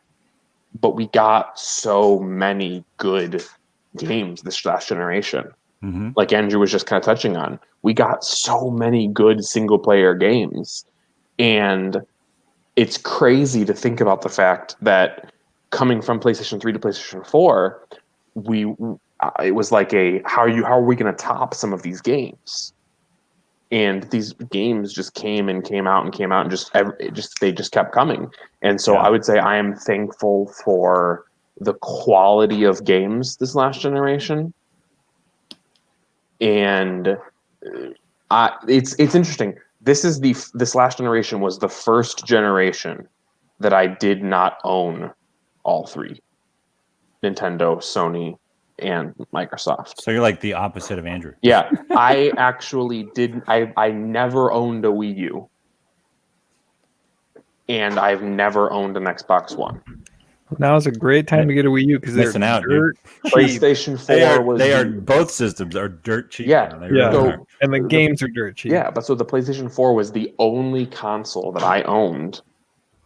But we got so many good games this last generation. Mm-hmm. Like Andrew was just kind of touching on. We got so many good single player games. And it's crazy to think about the fact that coming from PlayStation 3 to PlayStation 4, it was like how are we going to top some of these games? And these games just came out and they just kept coming. And so I would say I am thankful for the quality of games this last generation. And it's interesting. This last generation was the first generation that I did not own all three: Nintendo, Sony, and Microsoft. So you're like the opposite of Andrew. Yeah, I actually didn't. I never owned a Wii U, and I've never owned an Xbox One. Now is a great time to get a Wii U because they're Missing out, dirt cheap. PlayStation 4 they are both systems are dirt cheap. Yeah, They really are. And the games are dirt cheap. Yeah, but so the PlayStation 4 was the only console that I owned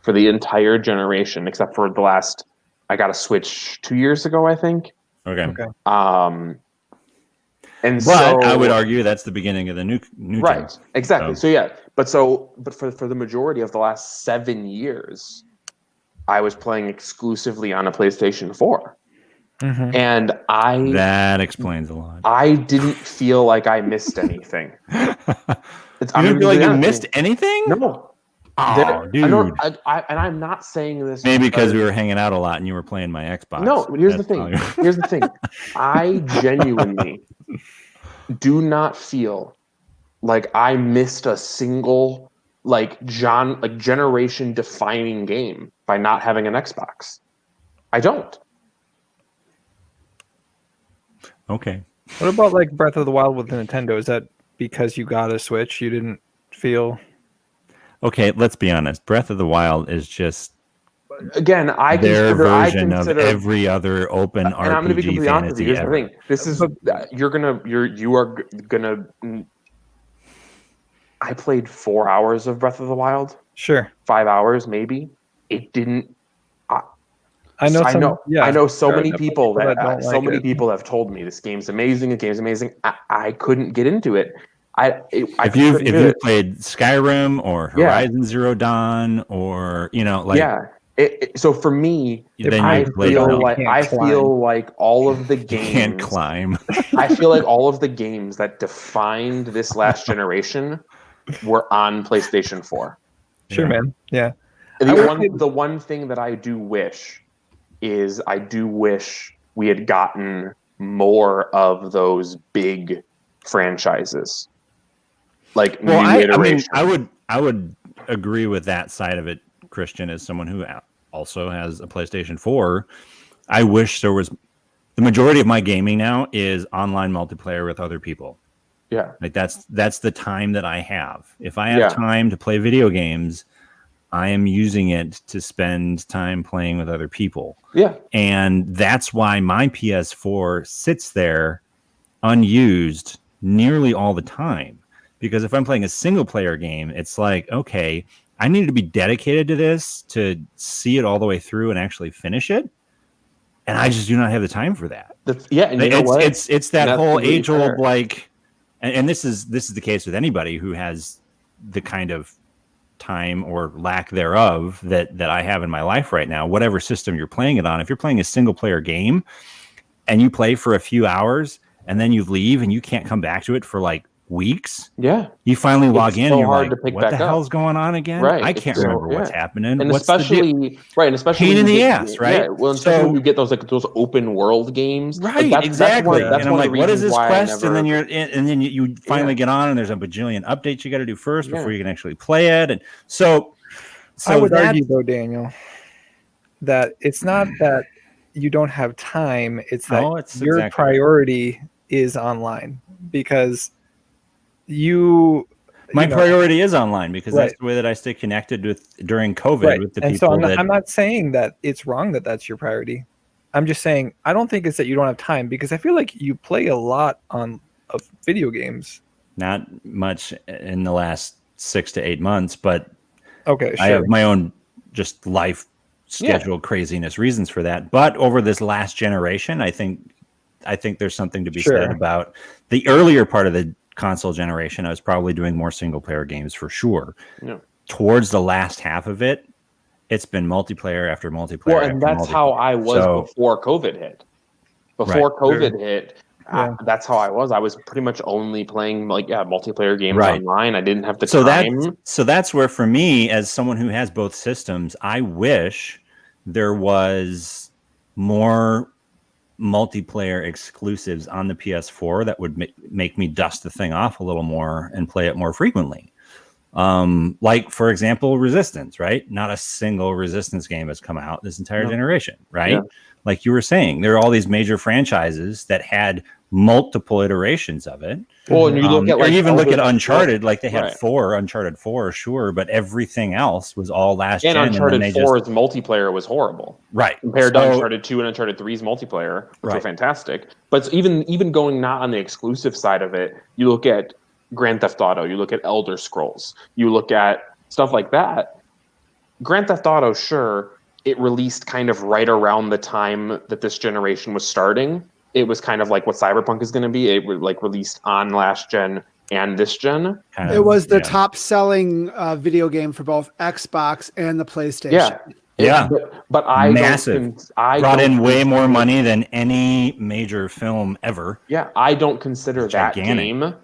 for the entire generation, except for the last. I got a Switch 2 years ago, I think. Okay. And But I would argue that's the beginning of the new right, gen. exactly. So yeah, but for the majority of the last 7 years, I was playing exclusively on a PlayStation 4, and that explains a lot. I didn't feel like I missed anything. You didn't feel like you missed anything? No. Oh, dude. And I'm not saying this maybe because we were hanging out a lot and you were playing my Xbox. No, here's the thing. Here's the thing. I genuinely do not feel like I missed a single generation defining game by not having an Xbox. I don't. Okay. What about like Breath of the Wild with Nintendo? Is that because you got a Switch? You didn't feel... Okay, let's be honest. Breath of the Wild is just again, their version of every other open RPG and I'm going to be completely honest with you. Here's the thing: this is you are gonna. I played 4 hours of Breath of the Wild. Sure, 5 hours maybe. It didn't. I know so many people people have told me this game's amazing. The game's amazing. I couldn't get into it. If you've played Skyrim or Horizon Zero Dawn or so for me, I feel like all of the games you can't climb. I feel like all of the games that defined this last generation were on PlayStation 4. Sure, man. Yeah. The one thing that I do wish is we had gotten more of those big franchises. Like I would agree with that side of it, Christian, as someone who also has a PlayStation 4. I wish there was the majority of my gaming now is online multiplayer with other people. Yeah. Like that's the time that I have. If I have time to play video games, I am using it to spend time playing with other people. Yeah. And that's why my PS4 sits there unused nearly all the time. Because if I'm playing a single player game, it's like, okay, I need to be dedicated to this to see it all the way through and actually finish it. And I just do not have the time for that. And you know what? It's that whole age old, and this is the case with anybody who has the kind of time or lack thereof that I have in my life right now, whatever system you're playing it on. If you're playing a single player game and you play for a few hours and then you leave and you can't come back to it for like weeks, you finally log in so and you're hard like, to pick what back the up. hell's going on again? Right. I can't So, remember what's happening. And What's especially especially pain in when you the get- ass, right? Yeah, well, especially when you get those open world games, Right, Like, exactly. That's and I'm one like, of the what is reasons this why I quest? And then never- you finally get on, and there's a bajillion updates you got to do first before you can actually play it. And so I would that- argue, though, Daniel, that it's not that you don't have time; it's that your exactly priority is online, because my priority is online, because Right. that's the way that I stay connected with during COVID right. with the and people. so I'm not saying that it's wrong that that's your priority. I'm just saying I don't think it's that you don't have time, because I feel like you play a lot of video games. Not much in the last 6 to 8 months, but Okay, sure. I have my own just life schedule craziness reasons for that. But over this last generation, I think there's something to be said about the earlier part of the console generation. I was probably doing more single player games for sure. Yeah. Towards the last half of it, it's been multiplayer after multiplayer. Well, and that's how I was before COVID hit. Before COVID hit, that's how I was. I was pretty much only playing multiplayer games online. I didn't have the time. So that's where, for me, as someone who has both systems, I wish there was more multiplayer exclusives on the PS4 that would make me dust the thing off a little more and play it more frequently. Like, for example, Resistance, right? Not a single Resistance game has come out this entire generation, right? Yeah. Like you were saying, there are all these major franchises that had multiple iterations of it. Well, and you look at or even look at Uncharted, like they had Uncharted 4, sure, but everything else was all last gen. And Uncharted 4's multiplayer was horrible. Right. Compared to Uncharted 2 and Uncharted 3's multiplayer, which were fantastic. But even going not on the exclusive side of it, you look at Grand Theft Auto, you look at Elder Scrolls, you look at stuff like that. Grand Theft Auto, sure, it released kind of right around the time that this generation was starting. It was kind of like what Cyberpunk is going to be. It was like released on last gen and this gen. It was the top selling video game for both Xbox and the PlayStation. Yeah. But I massive. Brought in way more money than any major film ever. Yeah, I don't consider that game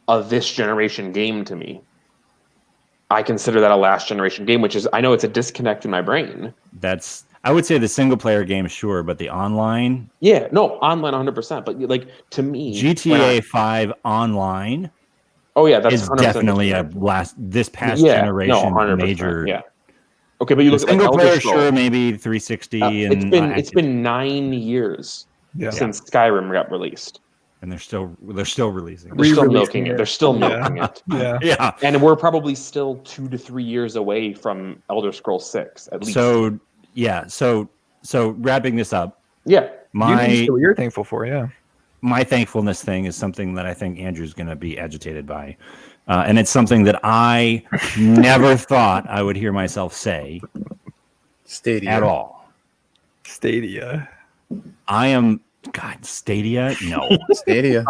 a this generation game to me. I consider that a last generation game, which is, I know it's a disconnect in my brain. I would say the single player game, sure, but the online. Yeah, no, online 100%. But like, to me, GTA 5 online. Oh yeah, that's is definitely this past generation major. Yeah. Okay, but you look at single player, sure, maybe 360. It's been 9 years since Skyrim got released. And they're still releasing. They're still milking it. They're still milking it. Yeah. And we're probably still 2 to 3 years away from Elder Scrolls 6 at least. So wrapping this up. Yeah. You're thankful for, my thankfulness thing is something that I think Andrew's going to be agitated by. And it's something that I never thought I would hear myself say Stadia at all. Stadia. Stadia? No. Stadia.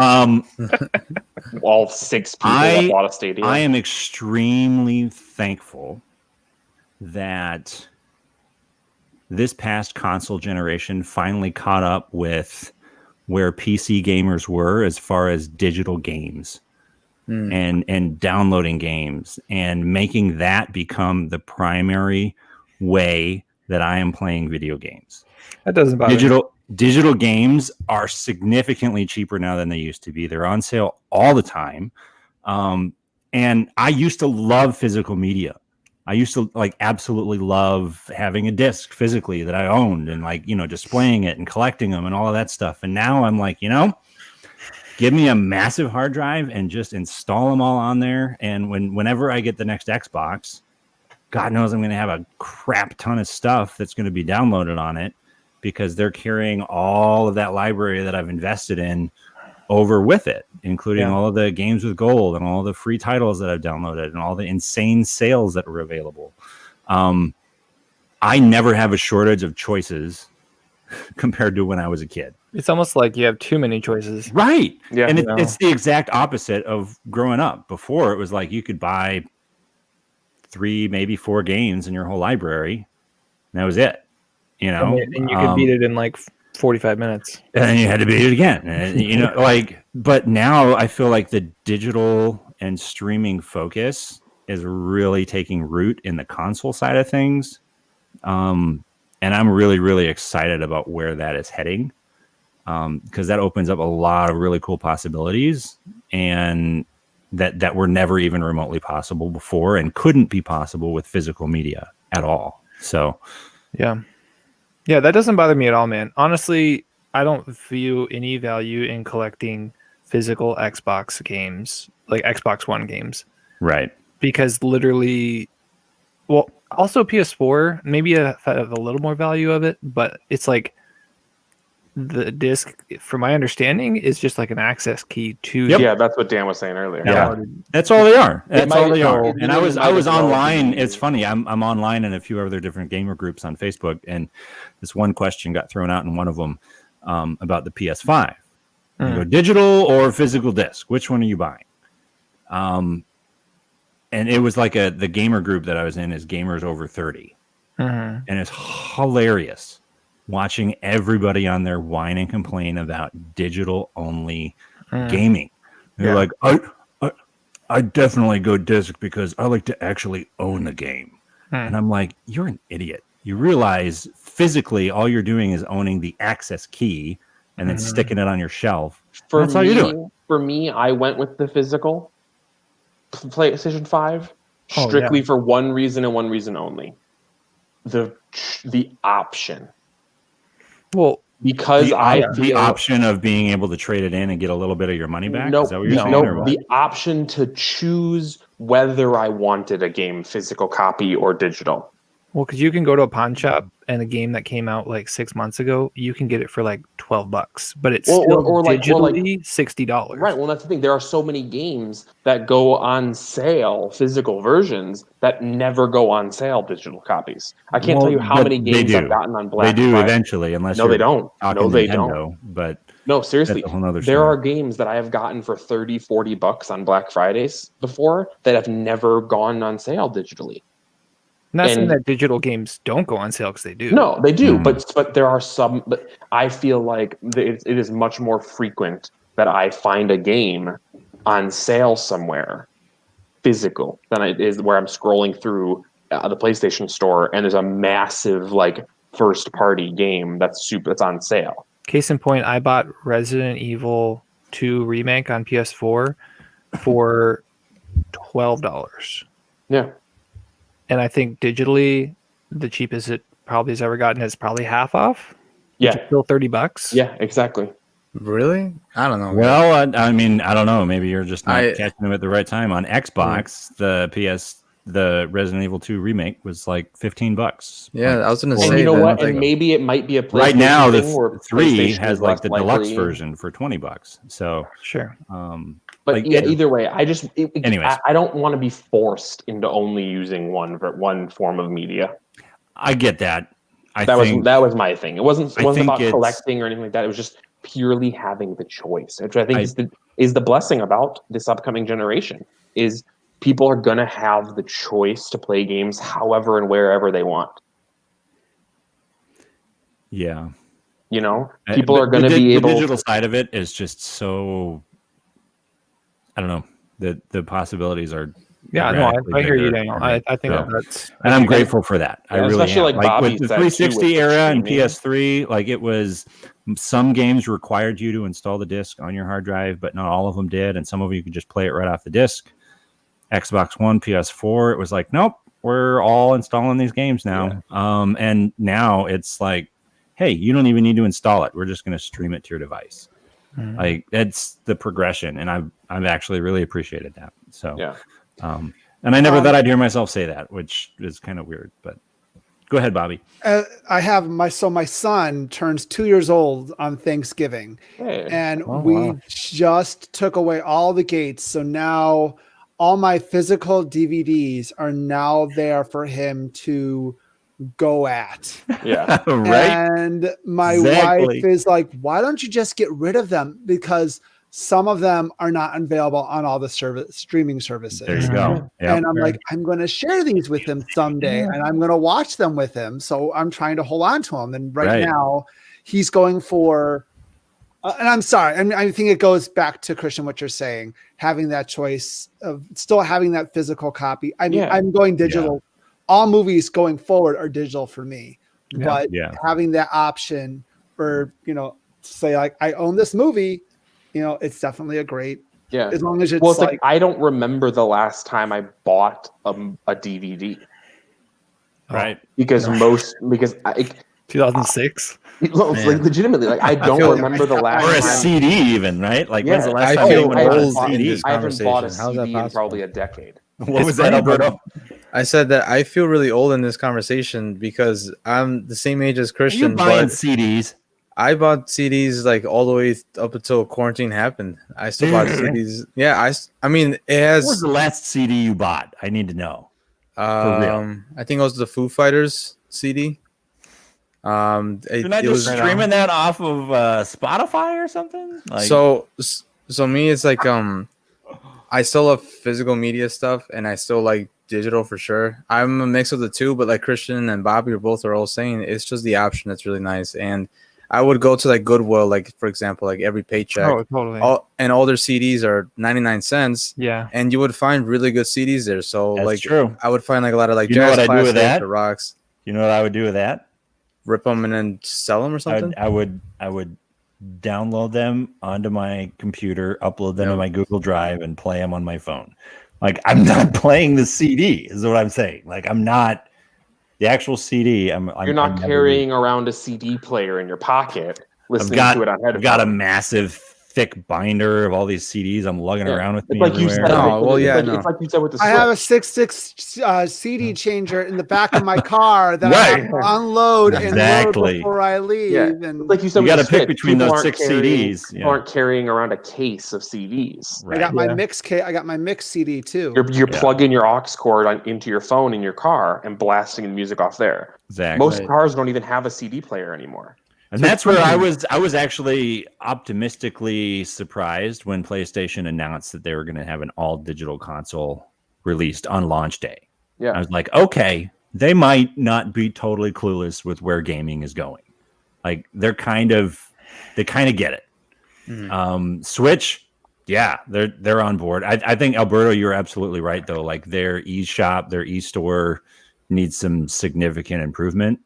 All 6 people that bought a Stadia. I am extremely thankful that this past console generation finally caught up with where PC gamers were as far as digital games and downloading games and making that become the primary way that I am playing video games. That doesn't bother me. Digital games are significantly cheaper now than they used to be. They're on sale all the time. And I used to love physical media. I used to absolutely love having a disc physically that I owned and displaying it and collecting them and all of that stuff. And now I'm like, give me a massive hard drive and just install them all on there. And whenever I get the next Xbox, God knows I'm going to have a crap ton of stuff that's going to be downloaded on it, because they're carrying all of that library that I've invested in over with it, including all of the games with gold and all the free titles that I've downloaded and all the insane sales that were available. I never have a shortage of choices compared to when I was a kid. It's almost like you have too many choices. Right. Yeah. And it's the exact opposite of growing up. Before, it was like you could buy 3, maybe 4 games in your whole library. And that was it. You know, and you could beat it in like 45 minutes. And then you had to beat it again. And, you know, like, but now I feel like the digital and streaming focus is really taking root in the console side of things. And I'm really, really excited about where that is heading. Because that opens up a lot of really cool possibilities and that were never even remotely possible before and couldn't be possible with physical media at all. So, yeah, that doesn't bother me at all, man. Honestly, I don't view any value in collecting physical Xbox games, like Xbox One games. right. Because literally, well, also PS4, maybe I have a little more value of it, but it's like the disc, from my understanding, is just like an access key to. Yeah, that's what Dan was saying earlier. Yeah, that's all they are. That's all they are. it And I was might online. be- It's funny. I'm online in a few other different gamer groups on Facebook, and this one question got thrown out in one of them about the PS5. You go digital or physical disc. Which one are you buying? And it was like the gamer group that I was in is gamers over 30, and it's hilarious watching everybody on there whine and complain about digital only gaming. They're like, I definitely go disc because I like to actually own the game. And I'm like, you're an idiot. You realize physically all you're doing is owning the access key and then sticking it on your shelf. That's all you're doing. For me, I went with the physical PlayStation 5 strictly for one reason and one reason only. The option. Well, Because the option of being able to trade it in and get a little bit of your money back. No, Is that what you're saying? Or what? the option to choose whether I wanted a game physical copy or digital. Well, because you can go to a pawn shop and a game that came out like 6 months ago, you can get it for like $12, but it's still digitally $60. Right. Well, that's the thing. There are so many games that go on sale, physical versions, that never go on sale, digital copies. I can't tell you how many games I've gotten on Black Friday. They do eventually, unless no, they don't. No, they Nintendo, don't. But no, seriously, that's a whole nother there story. are games that I have gotten for $30-$40 on Black Fridays before that have never gone on sale digitally. Not saying that digital games don't go on sale, because they do. No, they do, but there are some. But I feel like it is much more frequent that I find a game on sale somewhere, physical, than it is where I'm scrolling through the PlayStation Store and there's a massive like first party game that's on sale. Case in point, I bought Resident Evil 2 Remake on PS4 for $12. Yeah. And I think digitally, the cheapest it probably has ever gotten is probably half off. Yeah. Still $30. Yeah, exactly. Really? I don't know. Well, I mean, I don't know. Maybe you're just not catching them at the right time. On Xbox, the Resident Evil 2 remake was like $15. Yeah, I was going to say. And you know that. what? And maybe it might be a PlayStation right now. thing where The 3 PlayStation has is like less the likely. deluxe version for $20. So sure. But like, either way, anyways. I don't want to be forced into only using one form of media. I get that. That was my thing. It wasn't about it's- collecting or anything like that. It was just purely having the choice, which I think is the blessing about this upcoming generation. Is people are gonna have the choice to play games however and wherever they want. Yeah. You know, people are going to be able. The digital side of it is just so. I don't know. The possibilities are. Yeah, no, I hear you, bigger. Daniel. I think that's. And I'm grateful for that. I really especially am. like Bobby with the said, too, 360 with era and streaming. PS3, like it was. Some games required you to install the disc on your hard drive, but not all of them did, and some of you could just play it right off the disc. Xbox One, PS4, it was like, nope, we're all installing these games now. Yeah. And now it's like, hey, you don't even need to install it. We're just going to stream it to your device. Mm-hmm. Like that's the progression, and I've actually really appreciated that. So yeah. And I never thought I'd hear myself say that, which is kind of weird. But go ahead, Bobby. I have my son turns 2 years old on Thanksgiving, and we just took away all the gates. So now all my physical DVDs are now there for him to go at. Yeah. Right. And my wife is like, why don't you just get rid of them? Because some of them are not available on all the streaming services. There you go. Yep. And I'm like, I'm going to share these with him someday, and I'm going to watch them with him. So I'm trying to hold on to him. And right now, he's going for. And I'm sorry. I think it goes back to Christian, what you're saying, having that choice of still having that physical copy. I mean, I'm going digital. All movies going forward are digital for me, but having that option, or say like I own this movie, it's definitely a great. Yeah. As long as it's well, it's like I don't remember the last time I bought a DVD. Right. Because 2006. Like legitimately, like I don't remember the last or a time. CD even, right? Like when's the last I time feel anyone I bought a old in CD? this I haven't bought a conversation. How's that CD in possible? probably a decade. What was that, Alberto? I said that I feel really old in this conversation because I'm the same age as Are you Christian. buying But CDs? I bought CDs like all the way up until quarantine happened. I still bought CDs. Yeah, I mean it has. What was the last CD you bought? I need to know. I think it was the Foo Fighters CD. You're not just streaming that off of Spotify or something? Like, so me, it's like I still love physical media stuff, and I still like digital for sure. I'm a mix of the two, but like Christian and Bobby are all saying, it's just the option that's really nice. And I would go to like Goodwill, like for example, like every paycheck. Oh, totally. All their CDs are 99 cents. Yeah. And you would find really good CDs there. So that's like true. I would find like a lot of like You know jazz what I do with classics that? or rocks. You know what I would do with that? Rip them and then sell them or something. I would download them onto my computer, upload them to my Google Drive, and play them on my phone. Like I'm not playing the CD, is what I'm saying. Like I'm not the actual CD. You're not carrying around a CD player in your pocket, listening to it on headphones. I've got a massive thick binder of all these CDs I'm lugging around with me like you everywhere. said. It's like you said with the Switch. I have a 6.6 CD changer in the back of my car that I have to unload and load before I leave. Yeah. And like you said, you got to pick between those 6 CDs. People aren't carrying around a case of CDs. Right. I got my mix I got my mix CD too. You're plugging your aux cord into your phone in your car and blasting the music off there. Exactly. Most cars don't even have a CD player anymore. And that's where I was actually optimistically surprised when PlayStation announced that they were going to have an all digital console released on launch day. Yeah. I was like, okay, they might not be totally clueless with where gaming is going. Like they kind of get it. Mm-hmm. Switch, they're on board. I think Alberto, you're absolutely right though. Like their eShop, their eStore needs some significant improvement.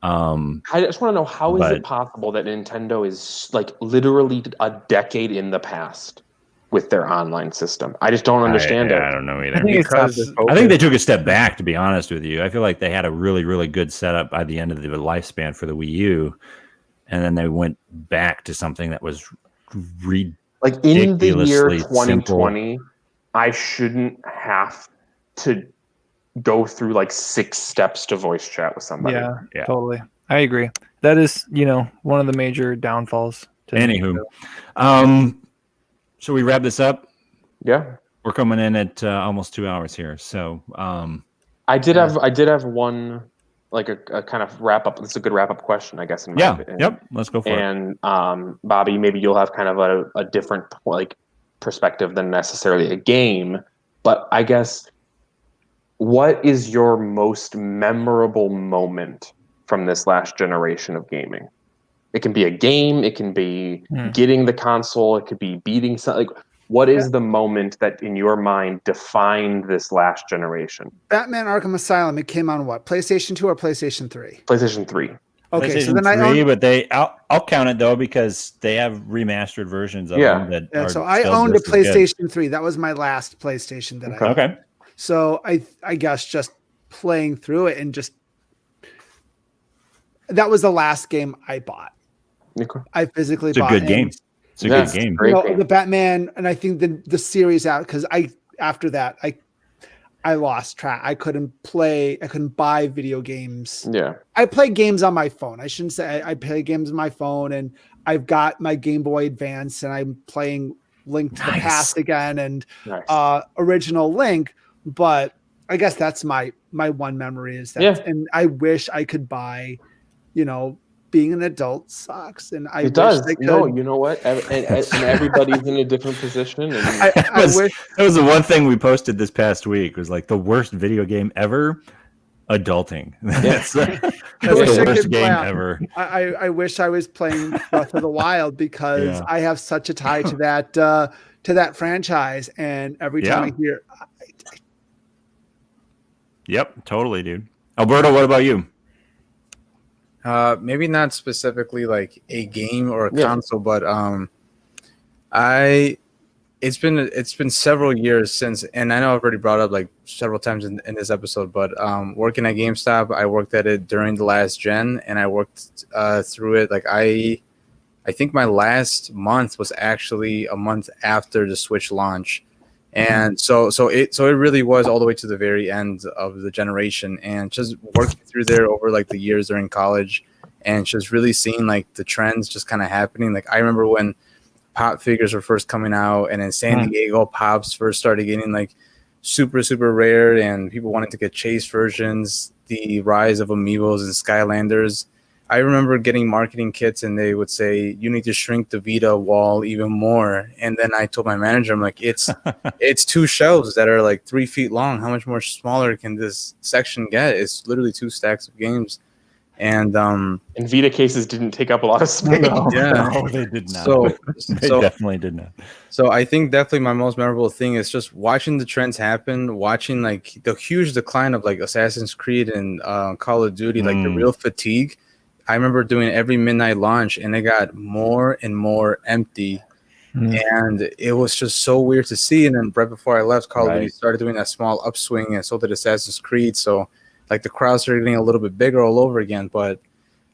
I just want to know how is it possible that Nintendo is like literally a decade in the past with their online system? I just don't understand it. I don't know either. I think they took a step back, to be honest with you. I feel like they had a really, really good setup by the end of the lifespan for the Wii U, and then they went back to something that was like in the year 2020. Simple. I shouldn't have to go through like 6 steps to voice chat with somebody. Yeah, totally. I agree. That is, one of the major downfalls. Anywho, so we wrap this up. Yeah, we're coming in at almost 2 hours here. So I did have one like a kind of wrap up. It's a good wrap up question, I guess. Let's go for it. And Bobby, maybe you'll have kind of a different like perspective than necessarily a game, but I guess. What is your most memorable moment from this last generation of gaming? It can be a game, it can be getting the console, it could be beating something. Like, what is the moment that in your mind defined this last generation? Batman Arkham Asylum, it came on what? PlayStation 2 or PlayStation 3? PlayStation 3. Okay, PlayStation so then 3, but I'll count it though because they have remastered versions of them that are so I owned a PlayStation 3. That was my last PlayStation that I owned. Okay. So I guess just playing through it and just that was the last game I bought. Okay. I physically bought. It's a good game. It's a good game. Game. The Batman, and I think the series out because after that I lost track. I couldn't buy video games. Yeah. I play games on my phone. I shouldn't say I play games on my phone, and I've got my Game Boy Advance, and I'm playing Link to the Past again and original Link. But I guess that's my one memory is that, and I wish I could buy, being an adult sucks, and I It wish does. they could. No, you know what? And everybody's in a different position. And I wish That was the one thing we posted this past week. Was like the worst video game ever. Adulting. That's the wish I worst could game play- ever. I wish I was playing Breath of the Wild because Yeah. I have such a tie to that franchise, and every time I hear, Yep, totally, dude. Alberto, what about you? Maybe not specifically like a game or a Yeah. console, but it's been several years since, and I know I've already brought up like several times in this episode, but working at GameStop, I worked at it during the last gen, and I worked through it. Like I think my last month was actually a month after the Switch launch. And so it really was all the way to the very end of the generation, and just working through there over like the years during college, and just really seeing like the trends just kind of happening. Like I remember when pop figures were first coming out, and in San Diego, pops first started getting like super rare, and people wanted to get chase versions. The rise of amiibos and Skylanders. I remember getting marketing kits, and they would say, "You need to shrink the Vita wall even more." And then I told my manager, "I'm like, it's 2 shelves that are like 3 feet long. How much more smaller can this section get? It's literally 2 stacks of games." And Vita cases didn't take up a lot of space. yeah, No, they did not. so They definitely did not. So I think definitely my most memorable thing is just watching the trends happen, watching like the huge decline of like Assassin's Creed and Call of Duty, like the real fatigue. I remember doing every midnight launch, and it got more and more empty, and it was just so weird to see. And then right before I left, Call of Duty started doing that small upswing, and so did Assassin's Creed. So like the crowds started getting a little bit bigger all over again. But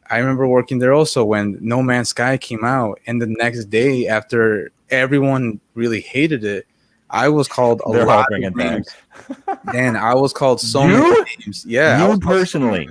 I remember working there also when No Man's Sky came out, and the next day after everyone really hated it, I was called a lot of names. Dan, I was called so many names. Yeah, you personally.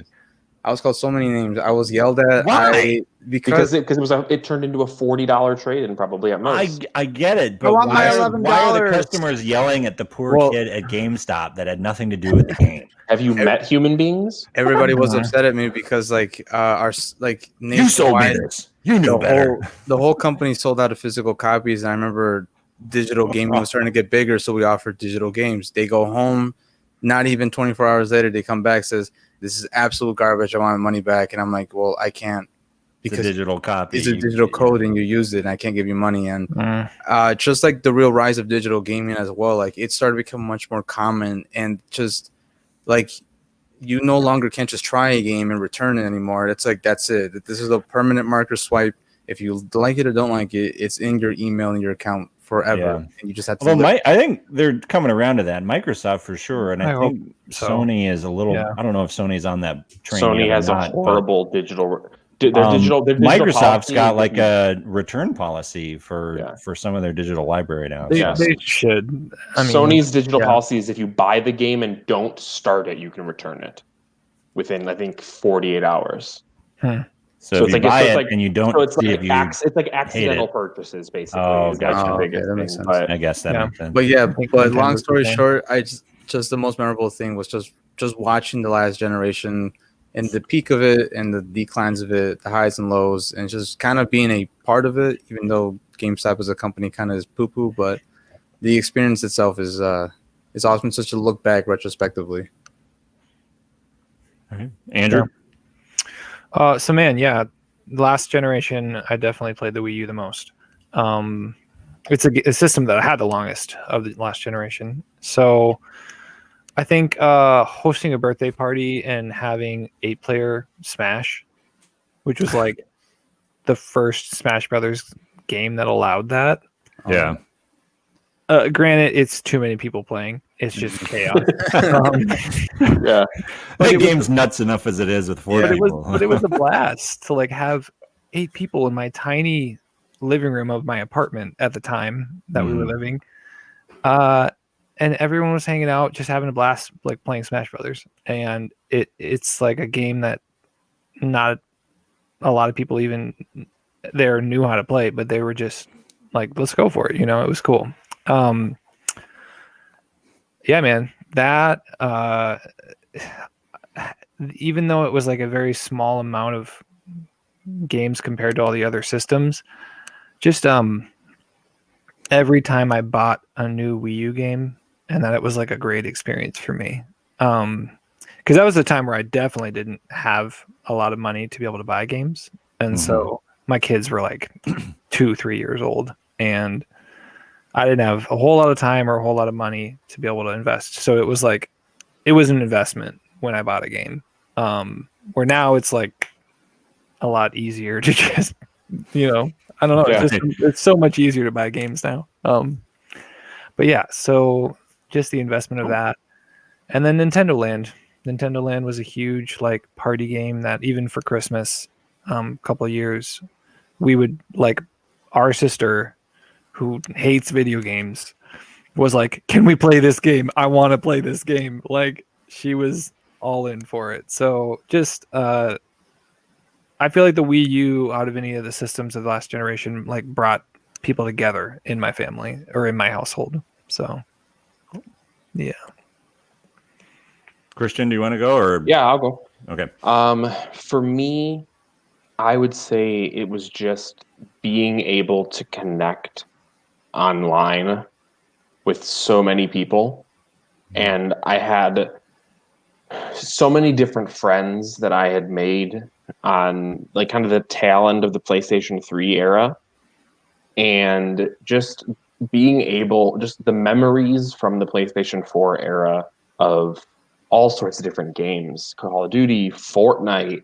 I was called so many names. I was yelled at. Why? Because it turned into a $40 trade-in probably at most. I get it, but want my why are the $11? customers yelling at the poor kid at GameStop that had nothing to do with the game? Have you met human beings? everybody was upset at me because like our like You sold me this. You knew better. The whole company sold out of physical copies, and I remember digital gaming was starting to get bigger, so we offered digital games. They go home, not even 24 hours later, they come back, says, "This is absolute garbage. I want my money back." And I'm like, "Well, I can't because it's a digital copy. It's a digital code, and you used it, and I can't give you money." And just like the real rise of digital gaming as well, like it started to become much more common, and just like you no longer can't just try a game and return it anymore. It's like that's it. This is a permanent marker swipe. If you like it or don't like it, it's in your email and your account forever, and you just have to. Well, I think they're coming around to that. Microsoft for sure, and I think Sony is a little. Yeah. I don't know if Sony's on that train. Sony yet or has not, a horrible digital. Their but, digital Microsoft's policy got like a return policy for some of their digital library now. They should. I mean, Sony's digital policy is if you buy the game and don't start it, you can return it within I think 48 hours. So if you buy it and you don't, it's like accidental purchases, basically. Oh, gotcha. That makes sense. I guess that makes sense. But long story short, just the most memorable thing was just watching the last generation and the peak of it and the declines of it, the highs and lows, and just kind of being a part of it. Even though GameStop as a company kind of is poo poo, but the experience itself is awesome. Such a look back retrospectively. All right. Andrew. So man, last generation, I definitely played the Wii U the most. It's a system that I had the longest of the last generation. So I think hosting a birthday party and having 8-player Smash, which was like the first Smash Brothers game that allowed that. Yeah. Granted, it's too many people playing. It's just chaos. Yeah, the game's nuts enough as it is with 4 people. But it was a blast to like have 8 people in my tiny living room of my apartment at the time that we were living. And everyone was hanging out, just having a blast, like playing Smash Brothers. And it's like a game that not a lot of people even there knew how to play, but they were just like, let's go for it. You know, it was cool. Yeah, man, that even though it was like a very small amount of games compared to all the other systems. Just every time I bought a new Wii U game, and that it was like a great experience for me. Because that was a time where I definitely didn't have a lot of money to be able to buy games. And so my kids were like 2-3 years old, and I didn't have a whole lot of time or a whole lot of money to be able to invest. So it was like, it was an investment when I bought a game. Where now it's like a lot easier to just, I don't know. Yeah. It's so much easier to buy games now. But yeah, so just the investment of that. And then Nintendo Land. Nintendo Land was a huge like party game that even for Christmas, a couple of years, we would like, our sister who hates video games was like, can we play this game? I want to play this game. Like, she was all in for it. So just I feel like the Wii U, out of any of the systems of the last generation, like brought people together in my family or in my household. So yeah. Christian, do you want to go or? Yeah, I'll go. Okay. For me, I would say it was just being able to connect online with so many people. And I had so many different friends that I had made on like kind of the tail end of the PlayStation 3 era. And just being able, just the memories from the PlayStation 4 era of all sorts of different games, Call of Duty, Fortnite,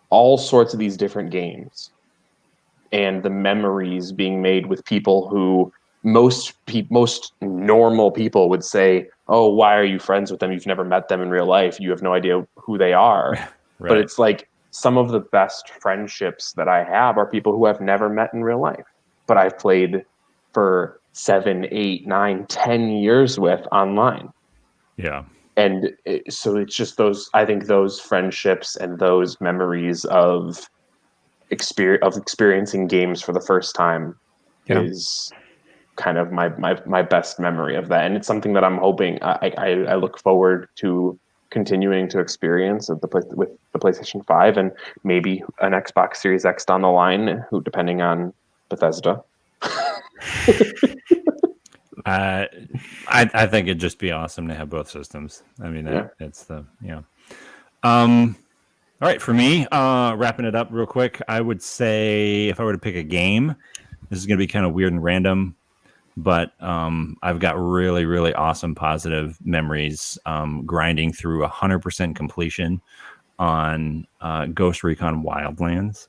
all sorts of these different games. And the memories being made with people who most normal people would say, oh, why are you friends with them? You've never met them in real life. You have no idea who they are. Right. But it's like some of the best friendships that I have are people who I've never met in real life, but I've played for 7, 8, 9, 10 years with online. Yeah. And so it's just I think those friendships and those memories of experiencing games for the first time is kind of my best memory of that. And it's something that I'm hoping I look forward to continuing to experience with the PlayStation 5 and maybe an Xbox Series X down the line, depending on Bethesda. I think it'd just be awesome to have both systems. I mean, it's all right, for me, wrapping it up real quick, I would say if I were to pick a game, this is going to be kind of weird and random, but I've got really, really awesome positive memories grinding through 100% completion on Ghost Recon Wildlands.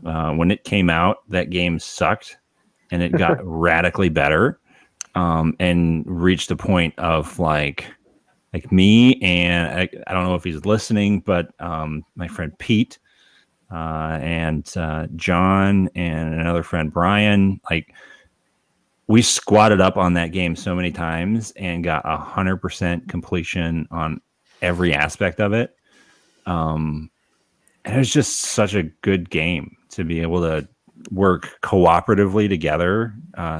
When it came out, that game sucked, and it got radically better. And reached a point of like me, and I don't know if he's listening, but my friend Pete and John and another friend Brian, like we squatted up on that game so many times and got 100% completion on every aspect of it. And it was just such a good game to be able to work cooperatively together,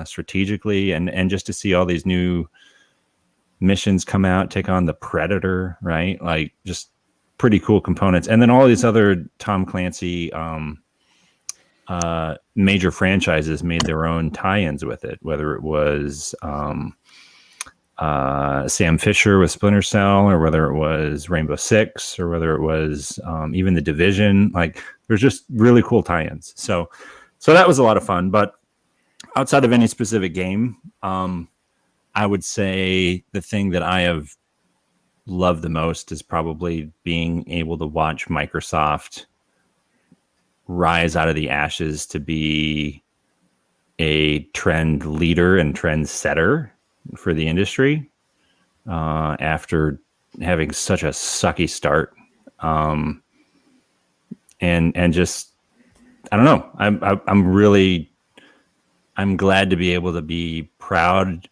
strategically, and just to see all these new missions come out, take on the Predator, right? Like just pretty cool components. And then all these other Tom Clancy major franchises made their own tie-ins with it, whether it was Sam Fisher with Splinter Cell, or whether it was Rainbow Six, or whether it was even The Division. Like there's just really cool tie-ins. So that was a lot of fun. But outside of any specific game, I would say the thing that I have loved the most is probably being able to watch Microsoft rise out of the ashes to be a trend leader and trend setter for the industry after having such a sucky start. And just, I don't know. I'm glad to be able to be proud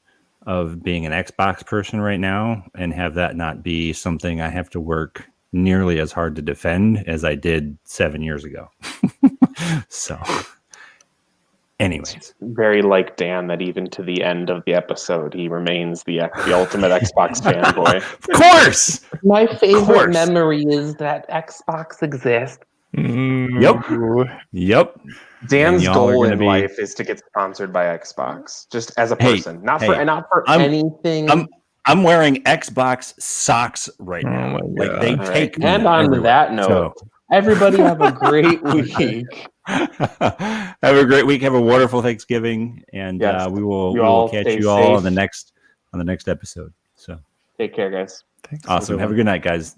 of being an Xbox person right now and have that not be something I have to work nearly as hard to defend as I did 7 years ago. So anyways, very like Dan that even to the end of the episode, he remains the ultimate Xbox fanboy. Of course. My favorite memory is that Xbox exists. Yep. Dan's y'all are goal gonna in be- life is to get sponsored by Xbox, just as a Hey, person, not hey, for I'm- anything. I'm wearing Xbox socks right Oh now. my Like they All right. take me And on everywhere. that note, everybody have a great week. Have a great week. Have a wonderful Thanksgiving, and Yes. we You will all catch stay you all on safe. the next episode. So Take care, guys. Thanks. awesome. good Have a one. good night, guys.